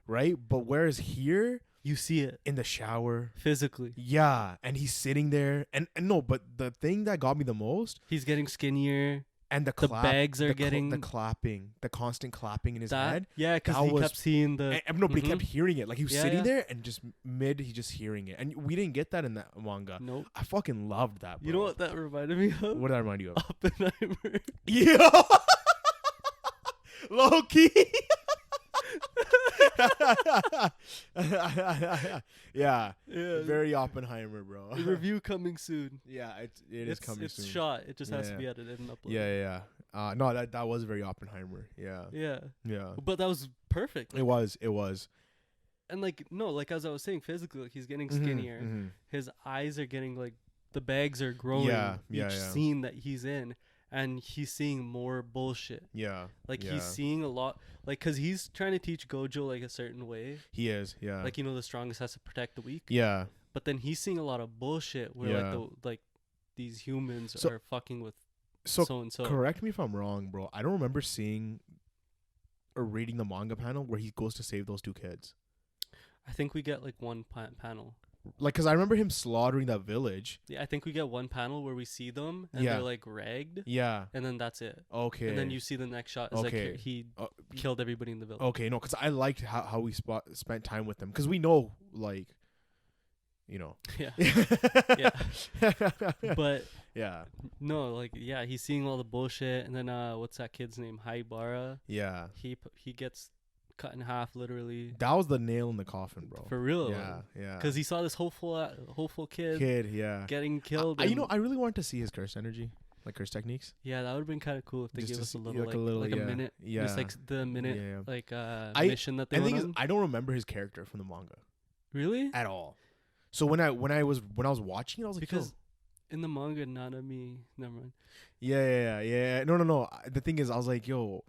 right? But whereas here, you see it in the shower physically. Yeah, and he's sitting there, and no, but the thing that got me the most, he's getting skinnier, and the bags are getting the clapping, the constant clapping in his head. Yeah, because he kept seeing the. But he kept hearing it. Like, he was sitting there and just he's just hearing it, and we didn't get that in that manga. Nope. I fucking loved that, bro. You know what that reminded me of? What did that remind you of? Oppenheimer. Yeah. Low key. Yeah, very Oppenheimer, bro. The review coming soon. Yeah, it is coming soon. It's shot. It just has to be edited and uploaded. Yeah. No, that was very Oppenheimer. Yeah. But that was perfect. It was. And, like, no, like, as I was saying, physically, like, he's getting skinnier. Mm-hmm. His eyes are getting, like, the bags are growing. Each scene that he's in. And he's seeing more bullshit. Yeah. Like, he's seeing a lot. Like, because he's trying to teach Gojo, like, a certain way. He is, yeah. Like, the strongest has to protect the weak. Yeah. But then he's seeing a lot of bullshit where, these humans are fucking with so-and-so. Correct me if I'm wrong, bro. I don't remember seeing or reading the manga panel where he goes to save those two kids. I think we get, like, one panel. Like, because I remember him slaughtering that village. Yeah, I think we get one panel where we see them and they're, like, ragged. Yeah. And then that's it. Okay. And then you see the next shot is like he killed everybody in the village. Okay, no, because I liked how we spent time with them. Because we know, like, Yeah. Yeah. But. Yeah. No, like, he's seeing all the bullshit. And then, what's that kid's name? Haibara. Yeah. He gets cut in half, literally. That was the nail in the coffin, bro. For real. Yeah, yeah. Because he saw this hopeful kid. Yeah. Getting killed. I really wanted to see his curse energy, like curse techniques. Yeah, that would have been kind of cool if they gave us a little, like a minute. Yeah. Just like the minute, mission that they went on. The thing is, I don't remember his character from the manga. Really? At all. So when I was watching it, I was like, because in the manga, Nanami, never mind. Yeah. No. The thing is, I was like, yo,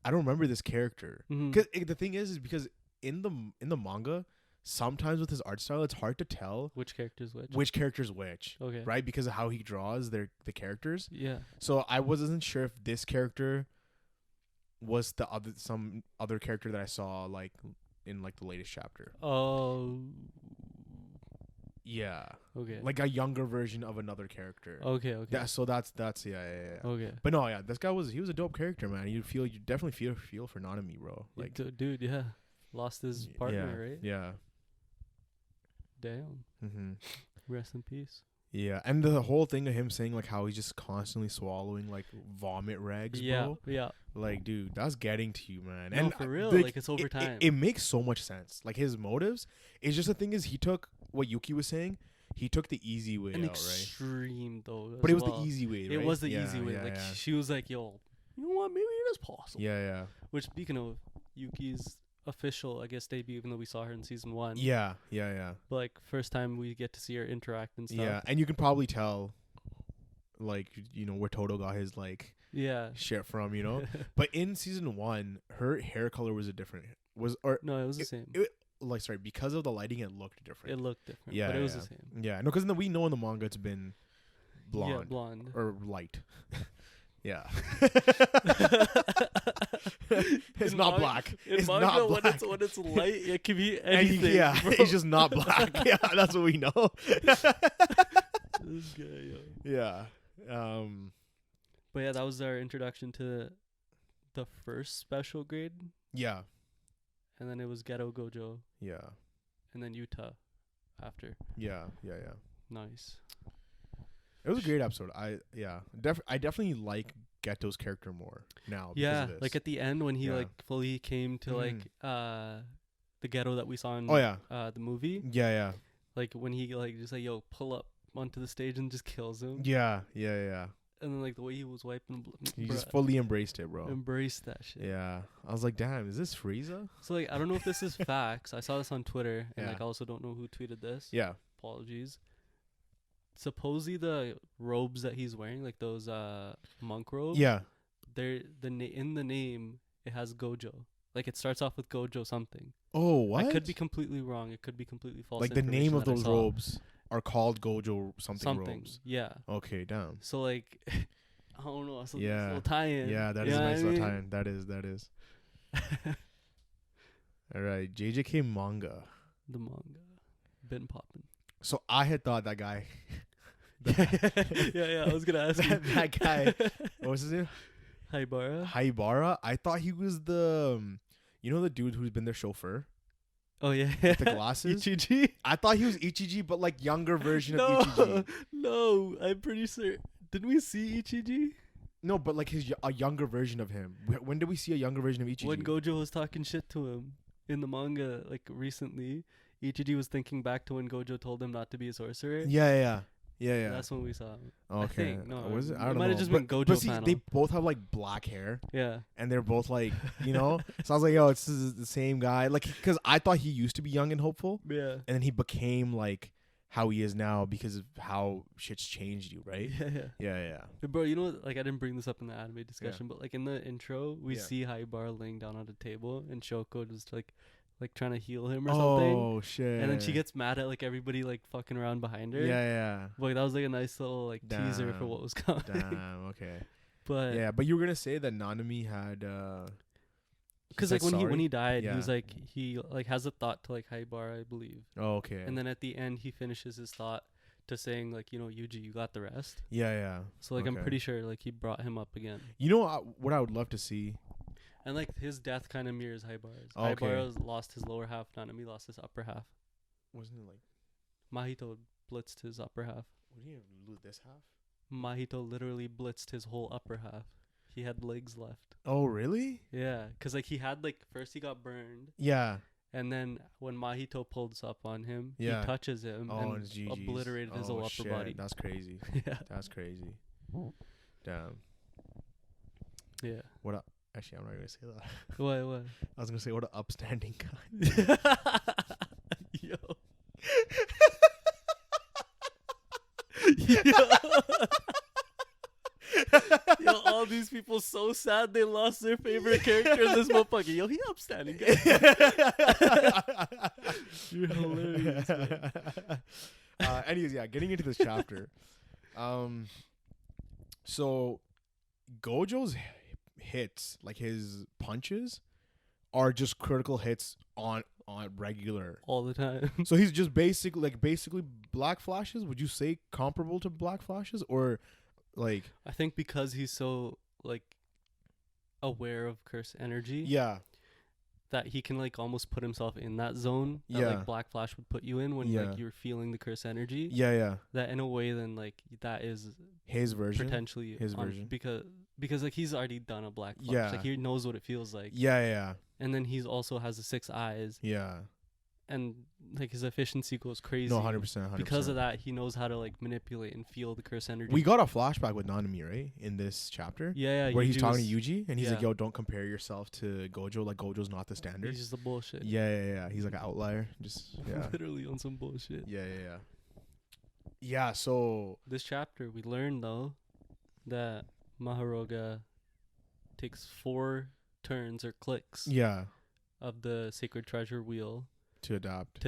I don't remember this character. Because the thing is because in the manga, sometimes with his art style, it's hard to tell which character's which. Which character's which. Okay. Right, because of how he draws the characters. Yeah. So I wasn't sure if this character was some other character that I saw like in like the latest chapter. Oh. Yeah. Okay. Like a younger version of another character. Okay. So that's yeah. Okay. But no, yeah, this guy was a dope character, man. You definitely feel for Nanami, bro. Like, dude, yeah, lost his partner, right? Yeah. Damn. Rest in peace. Yeah, and the whole thing of him saying like how he's just constantly swallowing like vomit rags, bro. Yeah. Like, dude, that's getting to you, man. No, and for real, like it's over time. It makes so much sense. Like his motives. It's just the thing is he took what Yuki was saying. He took the easy way out, extreme, right? Though. But it was the easy way, right? It was the easy way. Like she was like, "Yo, you know what? Maybe it is possible." Yeah. Which, speaking of Yuki's official, I guess, debut, even though we saw her in season 1. Yeah. But like first time we get to see her interact and stuff. Yeah, and you can probably tell, like, you know, where Toto got his like shit from, you know. But in season 1, her hair color was no, it was the same. Because of the lighting, it looked different. Yeah, but it was the same. Yeah, no, because we know in the manga it's been blonde. Yeah, blonde or light. Yeah. It's not black. It's manga, not black. When it's light, it can be anything. It's just not black. Yeah, that's what we know. This guy, yeah. But yeah, that was our introduction to the first special grade. Yeah. And then it was Ghetto Gojo. Yeah. And then Utah after. Yeah. Nice. It was a great episode. I definitely like Ghetto's character more now. Yeah, like at the end when he like fully came to like the ghetto that we saw in the movie. Yeah. Like when he like just like, yo, pull up onto the stage and just kills him. Yeah. And then like the way he was wiping he just fully embraced it, bro. Embraced that shit. Yeah. I was like, damn, is this Frieza? So like I don't know if this is facts. I saw this on Twitter and like I also don't know who tweeted this. Yeah. Apologies. Supposedly the robes that he's wearing, like those monk robes. Yeah. They're in the name it has Gojo. Like it starts off with Gojo something. Oh, what? I could be completely wrong. It could be completely false. Like the name of those robes are called Gojo something robes. Yeah. Okay, damn. So like I don't know. It's a little tie-in. Yeah, that is a nice little tie-in. That is. All right, JJK manga. The manga. Been popping. So I had thought that guy. Yeah. I was gonna ask you. that guy. What was his name? Haibara. I thought he was the, the dude who's been their chauffeur. Oh yeah. With the glasses. Ichiji. I thought he was Ichiji, but like younger version of Ichiji. No, I'm pretty sure. Didn't we see Ichiji? No, but like a younger version of him. When did we see a younger version of Ichiji? When Gojo was talking shit to him in the manga, like recently. Ichiji was thinking back to when Gojo told him not to be a sorcerer. Yeah. That's when we saw him. Okay. I think. No, was it? I don't know. It might have just been Gojo but see, panel. they both have like black hair. Yeah. And they're both like, So I was like, yo, it's the same guy. Like, because I thought he used to be young and hopeful. Yeah. And then he became like how he is now because of how shit's changed you, right? Yeah. Bro, you know what? Like, I didn't bring this up in the anime discussion, but like in the intro, we see Haibara laying down on a table and Shoko just like trying to heal him or something. Oh shit. And then she gets mad at like everybody like fucking around behind her. Yeah. Like that was like a nice little like teaser for what was coming. Damn, okay. But yeah, but you were gonna say that Nanami had because like when he died, he was like he like has a thought to like Haibara, I believe. Oh, okay. And then at the end he finishes his thought to saying like, Yuji, you got the rest. Yeah. So like I'm pretty sure like he brought him up again. You know what I would love to see? And like his death kind of mirrors Haibara's. Okay. Haibara's lost his lower half. Nanami lost his upper half. Wasn't it like Mahito blitzed his upper half? What do you lose this half? Mahito literally blitzed his whole upper half. he had legs left. Oh, really? Yeah, because like he had like first he got burned. Yeah. And then when Mahito pulls up on him, yeah. he touches him and obliterated his whole upper body. That's crazy. Yeah. That's crazy. Damn. Yeah. What up? Actually, I'm not gonna say that. What? I was gonna say what an upstanding guy. Yo. Yo, all these people so sad they lost their favorite character in this motherfucker. Yo, he upstanding guy. You're hilarious, man. Anyways, yeah, getting into this chapter. So Gojo's hits, like his punches, are just critical hits on regular all the time. So he's just basically black flashes. Would you say comparable to black flashes, or like? I think because he's so like aware of curse energy. Yeah. That he can like almost put himself in that zone that like Black Flash would put you in when like you're feeling the curse energy. Yeah. That in a way then like that is his version. Potentially his version. Because like he's already done a Black Flash. Yeah. Like he knows what it feels like. Yeah. And then he's also has the 6 eyes. Yeah. And like his efficiency goes crazy. No, 100%. Because of that, he knows how to like manipulate and feel the curse energy. We got a flashback with Nanami, right, in this chapter. Yeah. Where he's talking to Yuji, and he's like, "Yo, don't compare yourself to Gojo. Like Gojo's not the standard. He's just the bullshit." Yeah. He's like an outlier. Just literally on some bullshit. Yeah. Yeah. So this chapter, we learned though that Maharoga takes 4 turns or clicks. Yeah. Of the sacred treasure wheel. To adapt.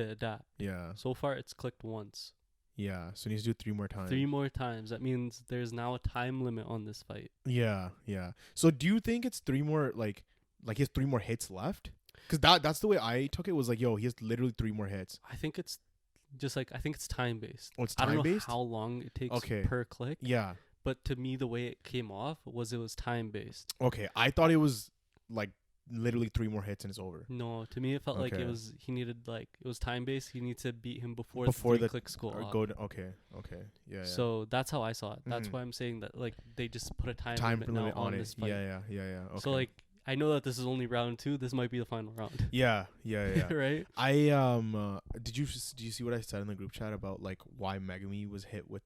Yeah. So far, it's clicked once. Yeah. So he needs to do 3 more times. 3 more times. That means there's now a time limit on this fight. Yeah. So do you think it's 3 more, like he has 3 more hits left? Because that's the way I took it, was like, yo, he has literally 3 more hits. I think it's just like, I think it's time-based. Oh, it's time-based? I don't know how long it takes per click. Yeah. But to me, the way it came off was it was time-based. Okay. I thought it was like literally 3 more hits and it's over. No, to me it felt like it was time based. He needs to beat him before the clicks go off. Okay. Yeah. So that's how I saw it. That's why I'm saying that like they just put a time limit on this fight. Yeah. Okay. So like I know that this is only round 2. This might be the final round. Yeah. Right. Did you see what I said in the group chat about like why Megumi was hit with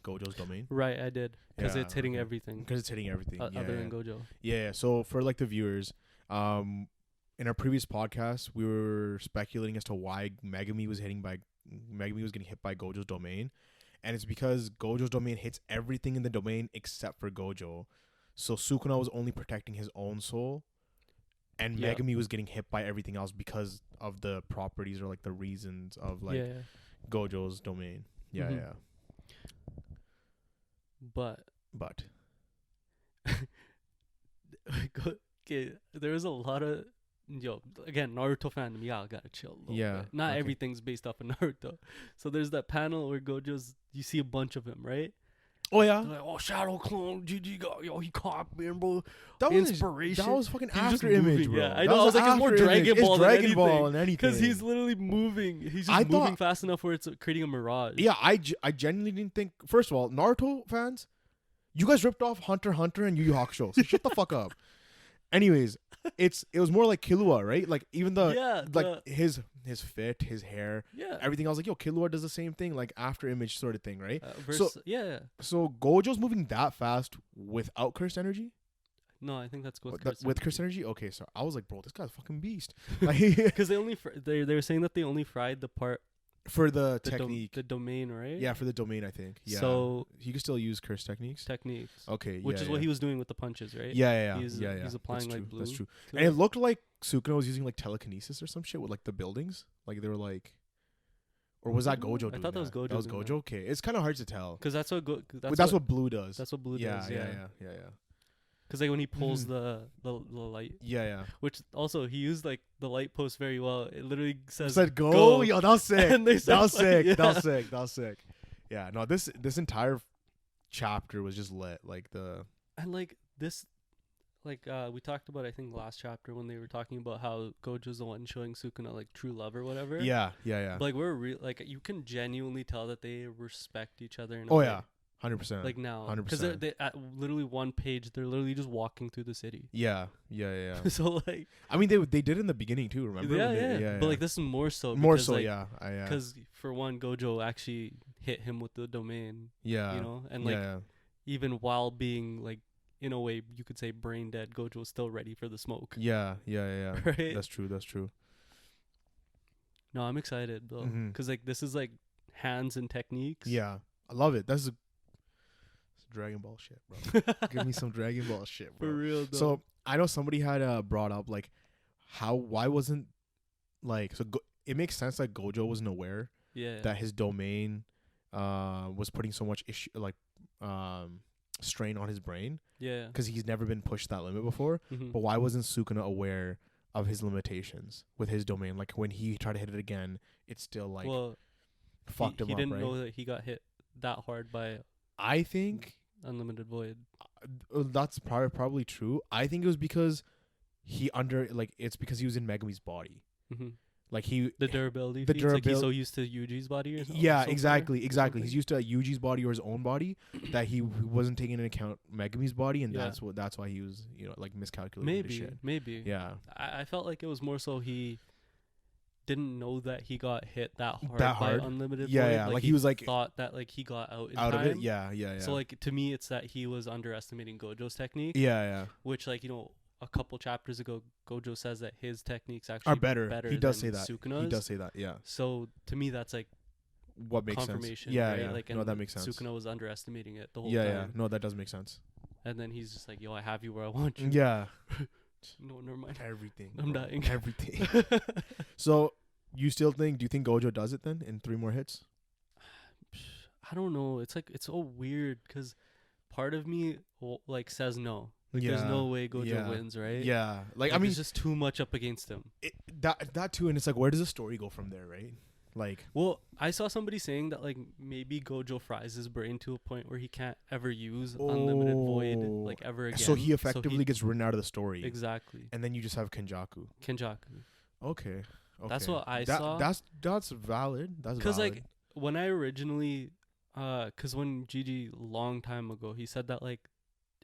Gojo's domain? Right, I did, because it's hitting everything. Because it's hitting everything. Other than Gojo. Yeah. So for like the viewers. In our previous podcast, we were speculating as to why Megumi was getting hit by Gojo's domain, and it's because Gojo's domain hits everything in the domain except for Gojo. So Sukuna was only protecting his own soul, and Megumi was getting hit by everything else because of the properties or like the reasons of like Gojo's domain. Yeah. But okay, there was a lot of again, Naruto fan, gotta chill. Bit. Not everything's based off of Naruto. So there's that panel where Gojo's, you see a bunch of him, right? Oh yeah. Like, oh, Shadow Clone, GG got, he caught me, bro. That inspiration. That was fucking after image, bro. Yeah, I know. I was like, it's more Dragon Ball than anything. Because he's literally moving. He's just moving fast enough where it's creating a mirage. Yeah, I genuinely didn't think. First of all, Naruto fans, you guys ripped off Hunter x Hunter and Yu Yu Hakusho. So shut the fuck up. Anyways, it was more like Killua, right? Like even his fit, his hair, everything. I was like, yo, Killua does the same thing, like after image sort of thing, right? So Gojo's moving that fast without cursed energy. No, I think that's with cursed energy. Okay, so I was like, bro, this guy's a fucking beast. Because they were saying that they only fried the part. For the technique. The domain, right? Yeah, for the domain, I think. Yeah. So he can still use curse techniques. Okay, which is what he was doing with the punches, right? Yeah. He's applying like blue. That's true. And it looked like Sukuna was using like telekinesis or some shit with like the buildings. Like they were like, or was that Gojo doing that? I thought that was Gojo. That was Gojo? Okay. It's kind of hard to tell. Because that's what Blue does. That's what Blue does, yeah. Because like when he pulls the light. Yeah. Which also, he used like the light post very well. It literally says go. Yo, that was sick. That was sick. Yeah, no, this entire chapter was just lit. And like this, like we talked about, I think last chapter when they were talking about how Gojo's the one showing Sukuna like true love or whatever. Yeah. But, like we're like you can genuinely tell that they respect each other. In a way. 100%. 100%. Like now, 100%. Because they at literally one page, they're literally just walking through the city. Yeah. So like, I mean, they did in the beginning too. Remember? Yeah. But like this is more so. More so, like, yeah. Because for one, Gojo actually hit him with the domain. Yeah. You know, and like even while being like, in a way, you could say brain dead, Gojo was still ready for the smoke. Yeah. Right? That's true. No, I'm excited though, because like this is like hands and techniques. Yeah, I love it. That's Dragon Ball shit, bro. Give me some Dragon Ball shit, bro. For real though. So I know somebody had brought up like why wasn't like it makes sense that Gojo wasn't aware that his domain was putting so much strain on his brain. Yeah, because he's never been pushed that limit before. But why wasn't Sukuna aware of his limitations with his domain? Like when he tried to hit it again, it's still like fucked him up. He didn't know that he got hit that hard by, I think, Unlimited Void. That's probably true. I think it was because it's because he was in Megumi's body. Like the durability. Like he's so used to Yuji's body or something. Yeah, exactly. He's used to Yuji's body or his own body that he wasn't taking into account Megumi's body, and that's why he was like miscalculating the shit. Maybe. Yeah. I felt like it was more so he didn't know that he got hit that hard by Unlimited Void. Yeah. Like he was like thought that like he got out of time. it. Yeah. So like to me, it's that he was underestimating Gojo's technique. Yeah. Which like a couple chapters ago, Gojo says that his techniques actually are better. He does say that. Sukuna's. He does say that. Yeah. So to me, that's like what makes confirmation. Sense. Yeah, right? yeah. Like, no, that makes sense. Sukuna was underestimating it the whole time. Yeah. No, that does make sense. And then he's just like, "Yo, I have you where I want you." Yeah. No, never mind. Everything. I'm dying. Everything. So, do you think Gojo does it then in 3 more hits? I don't know. It's like it's so weird because part of me like says no. Like there's no way Gojo wins, right? Yeah. Like I mean, there's just too much up against him. That too, and it's like, where does the story go from there, right? Like, well, I saw somebody saying that like maybe Gojo fries his brain to a point where he can't ever use Unlimited Void like ever again. So he effectively gets written out of the story. Exactly. And then you just have Kenjaku. Okay. That's what I saw. That's valid. That's because like when I originally, because when Gigi long time ago he said that like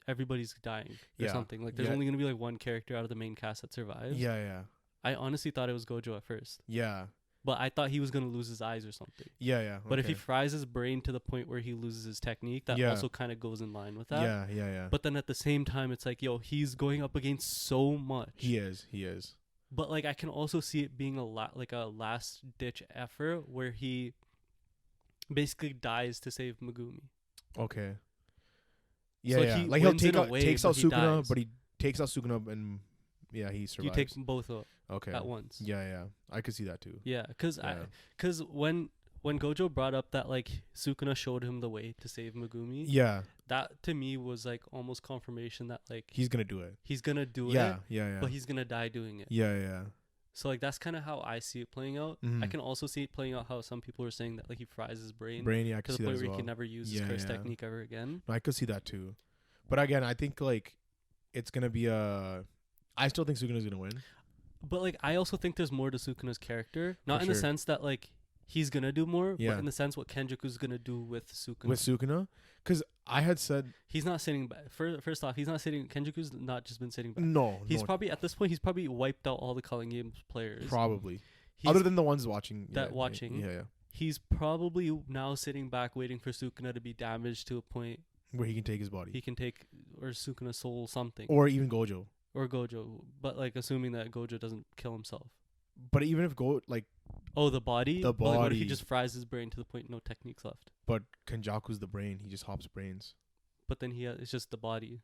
everybody's dying or something. Like there's only gonna be like one character out of the main cast that survives. Yeah. I honestly thought it was Gojo at first. Yeah. But I thought he was gonna lose his eyes or something. Yeah. Okay. But if he fries his brain to the point where he loses his technique, that also kind of goes in line with that. Yeah. But then at the same time, it's like, yo, he's going up against so much. He is. But like I can also see it being a last ditch effort where he basically dies to save Megumi. Okay. Yeah, so yeah. Like takes out Sukuna, but he takes out Sukuna and he survives. You take both out at once. Yeah. I could see that too. Yeah, because when Gojo brought up that like Sukuna showed him the way to save Megumi. Yeah. That to me was like almost confirmation that like he's gonna do it. Yeah. But he's gonna die doing it. Yeah. So like that's kind of how I see it playing out. I can also see it playing out how some people are saying that like he fries his brain. I can see that as well. To the point where he can never use his curse technique ever again. No, I could see that too. But again, I think like it's gonna be I still think Sukuna's gonna win. But like I also think there's more to Sukuna's character, not in the sense that like he's gonna do more, but in the sense what Kenjaku's gonna do with Sukuna. Because I had said he's not sitting back. First off, he's not sitting. Kenjaku's not just been sitting back. No, probably at this point he's probably wiped out all the Culling Games players. Probably, other than the ones watching. Yeah. He's probably now sitting back waiting for Sukuna to be damaged to a point where he can take his body. He can take or Sukuna's soul, something, or even Gojo. But like assuming that Gojo doesn't kill himself. But even if the body. But like, what if he just fries his brain to the point no techniques left? But Kenjaku's the brain. He just hops brains. But then it's just the body.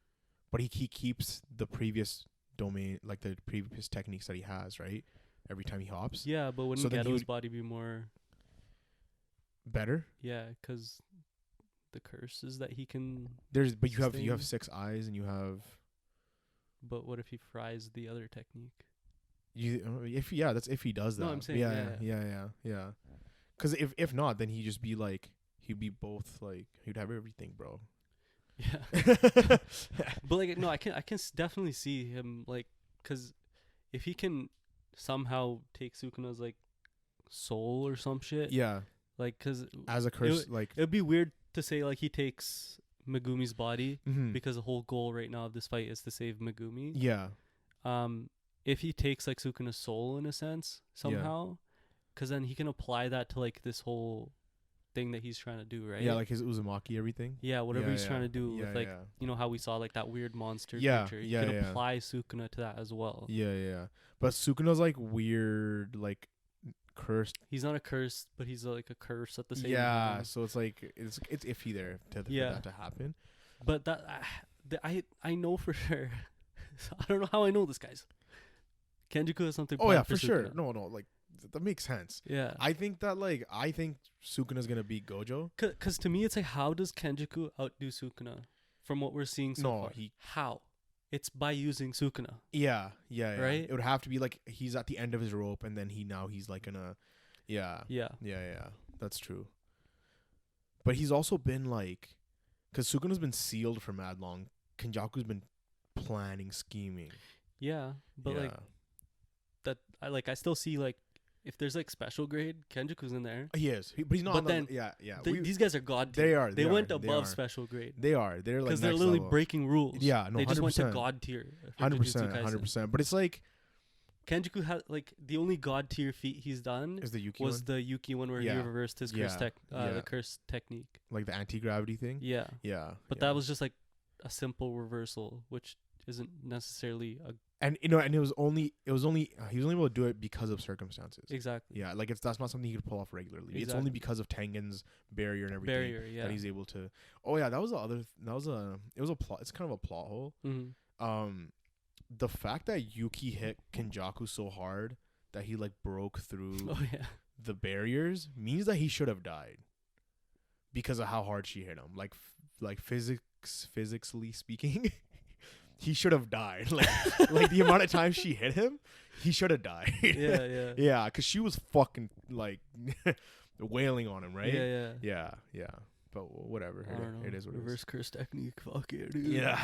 But he keeps the previous domain, like the previous techniques that he has, right? Every time he hops. Yeah, but wouldn't Geto's body be more better? Yeah, because the curses that he can. But you have 6 eyes and you have. But what if he fries the other technique? That's if he does that. No, I'm saying yeah. Because if not, then he'd just be like he'd be both like he'd have everything, bro. Yeah. But like no, I can definitely see him like because if he can somehow take Sukuna's like soul or some shit. Yeah. Like because as a curse, it'd be weird to say like he takes Megumi's body because the whole goal right now of this fight is to save Megumi. Yeah. If he takes like Sukuna's soul in a sense somehow, because then he can apply that to like this whole thing that he's trying to do, right? Yeah, like his Uzumaki, everything. Yeah, whatever he's trying to do with like you know how we saw like that weird monster creature. You can apply Sukuna to that as well. Yeah. But Sukuna's like weird, like cursed. He's not a curse, but he's like a curse at the same time. Yeah, so it's like it's iffy there for that to happen. But that I know for sure. I don't know how I know this, guys. Kenjaku has something. Oh yeah, for sure. No, like that makes sense. Yeah, I think Sukuna's gonna beat Gojo. Cause to me it's like, how does Kenjaku outdo Sukuna from what we're seeing so far? How? It's by using Sukuna. Yeah. Right? It would have to be like he's at the end of his rope, and then he's like gonna, yeah. That's true. But he's also been like, because Sukuna's been sealed for mad long. Kenjaku's been planning, scheming. Yeah, but like that, I still see like if there's like special grade, Kenjaku's in there. He is, but he's not. But then, these guys are god tier. They are. They went above special grade. They're like because they're literally breaking rules. Yeah, no, they just went to god tier. 100%. But it's like Kenjaku had like the only god tier feat he's done is the Yuki was the Yuki one where he reversed his curse the curse technique, like the anti-gravity thing. Yeah. But that was just like a simple reversal, which isn't necessarily a. And and it was only he was only able to do it because of circumstances. Exactly. Yeah, like that's not something he could pull off regularly. Exactly. It's only because of Tengen's barrier and everything that he's able to. Oh yeah, that was a plot. It's kind of a plot hole. Mm-hmm. The fact that Yuki hit Kenjaku so hard that he like broke through the barriers means that he should have died because of how hard she hit him. Like physically speaking. He should have died. Like the amount of times she hit him, he should have died. Yeah, because she was fucking like wailing on him, right? Yeah. But whatever. It is what it is. Reverse curse technique. Fuck it, dude. Yeah.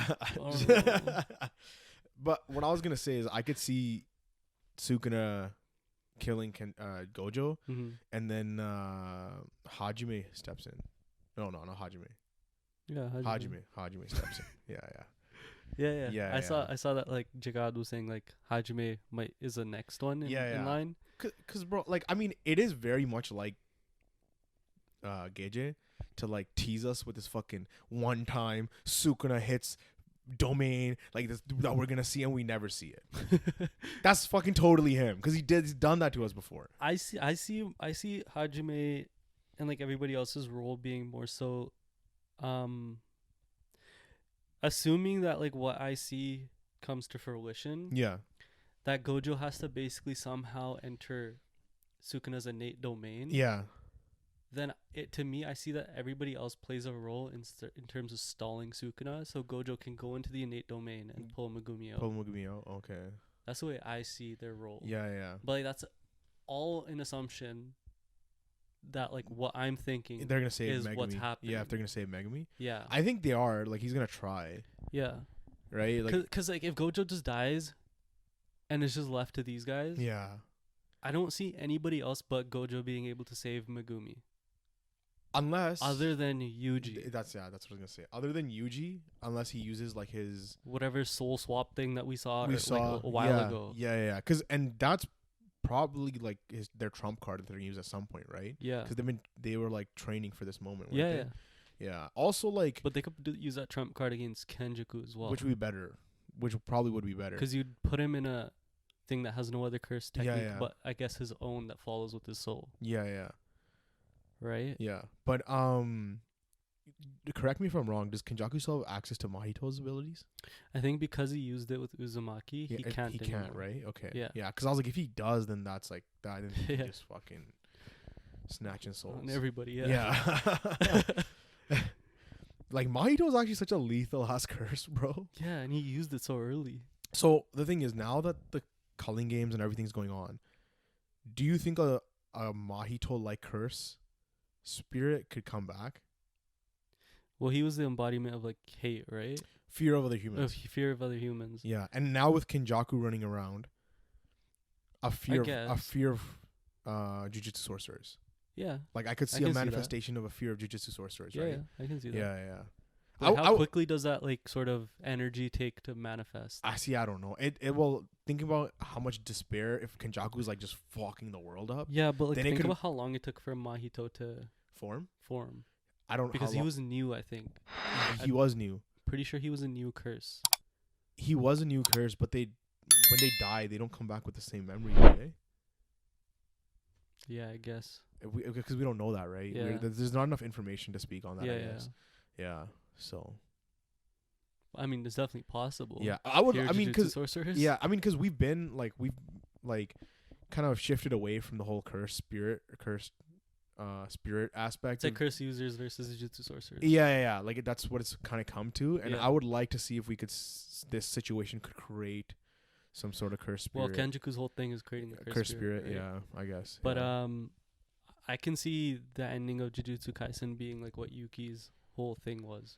But what I was gonna say is I could see Sukuna killing Gojo, and then Hajime steps in. No, not Hajime. Yeah, Hajime steps in. Yeah. Yeah. I saw that like Jagad was saying like Hajime is the next one in line. Cause bro, like I mean, it is very much like Geije to like tease us with this fucking one time Sukuna hits domain like this that we're gonna see and we never see it. That's fucking totally him because he's done that to us before. I see Hajime and like everybody else's role being more so assuming that like what I see comes to fruition. Yeah. That Gojo has to basically somehow enter Sukuna's innate domain. Yeah. Then to me, I see that everybody else plays a role in terms of stalling Sukuna, so Gojo can go into the innate domain and pull Megumi out. Okay. That's the way I see their role. Yeah. But like, that's all an assumption that like what I'm thinking they're gonna save is Megumi. What's happening. Yeah, if they're gonna save Megumi. Yeah. I think they are. Like he's gonna try. Yeah. Right? Because like if Gojo just dies and it's just left to these guys. Yeah. I don't see anybody else but Gojo being able to save Megumi. Unless other than Yuji. That's what I was gonna say. Other than Yuji, unless he uses like his whatever soul swap thing that we saw like a while ago. Yeah. And that's probably like their trump card that they're gonna use at some point, right? Yeah. Because they were like training for this moment. Yeah. Yeah. Also like, but they could use that trump card against Kenjaku as well, which would be better. Which probably would be better. Because you'd put him in a thing that has no other curse technique, but I guess his own that follows with his soul. Yeah. Right? Yeah. But correct me if I'm wrong, does Kenjaku still have access to Mahito's abilities? I think because he used it with Uzumaki, he can't. He can't, right? Okay. Yeah. Yeah, because I was like, if he does, then that's like that. Then he just fucking snatching souls. On everybody, yeah. Like Mahito is actually such a lethal ass curse, bro. Yeah, and he used it so early. So the thing is, now that the culling games and everything's going on, do you think a Mahito like curse spirit could come back? Well, he was the embodiment of like hate, right? Fear of other humans. Fear of other humans. Yeah, and now with Kenjaku running around, a fear of Jujutsu sorcerers. Yeah. Like I could see a manifestation of a fear of Jujutsu sorcerers, right? Yeah, I can see that. Yeah. Like how quickly does that like sort of energy take to manifest? I don't know. It will think about how much despair if Kenjaku's like just fucking the world up. Yeah, but like think about how long it took for Mahito to form. I don't know. Because he was new, I think. He was new. Pretty sure he was a new curse. He was a new curse, but when they die, they don't come back with the same memory, right? Yeah, I guess. Because we don't know that, right? Yeah. There's not enough information to speak on that, I guess. Yeah. So. I mean, it's definitely possible. Yeah, because we've been we've kind of shifted away from the whole spirit aspect. It's like curse users versus Jujutsu sorcerers. Yeah. Like that's what it's kind of come to, and yeah. I would like to see if we could this situation could create some sort of curse spirit. Well, Kenjaku's whole thing is creating a curse spirit. Right? Yeah, I guess. But I can see the ending of Jujutsu Kaisen being like what Yuki's whole thing was.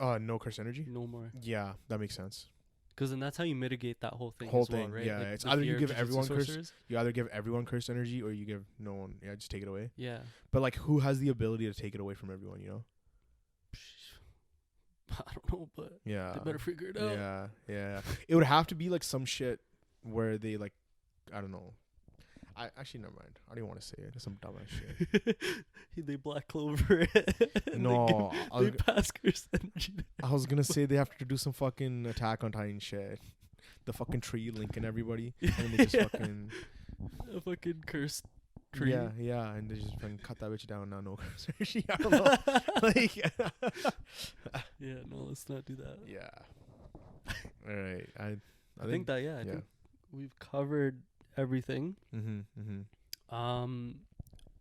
No curse energy? No more. Yeah, that makes sense. Because then that's how you mitigate that whole thing. Right? Yeah. Like it's either you give everyone curse energy, or you give no one. Yeah, just take it away. Yeah. But like, who has the ability to take it away from everyone? You know. I don't know, but yeah, they better figure it out. Yeah. It would have to be like some shit where they like, I don't know. I actually never mind. I don't want to say it. It's some dumbass shit. They Black Clover. No, they pass curse energy. I was gonna say they have to do some fucking Attack on Titan shit. The fucking tree linking everybody, and they just fucking a fucking cursed tree. Yeah, and they just fucking cut that bitch down. Now no curse energy. I don't know. Like, yeah, no, let's not do that. Yeah. All right. I think that I think we've covered everything.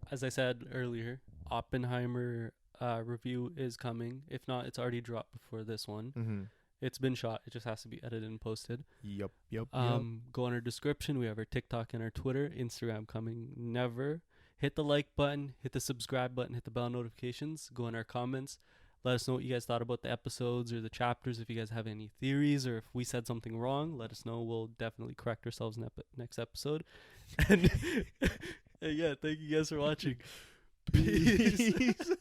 As I said earlier, Oppenheimer review is coming. If not, it's already dropped before this one. It's been shot. It just has to be edited and posted. Yep. Go on our description. We have our TikTok and our Twitter. Instagram coming never. Hit the like button. Hit the subscribe button. Hit the bell notifications. Go in our comments. Let us know what you guys thought about the episodes or the chapters. If you guys have any theories or if we said something wrong, let us know. We'll definitely correct ourselves in next episode. And yeah, thank you guys for watching. Peace.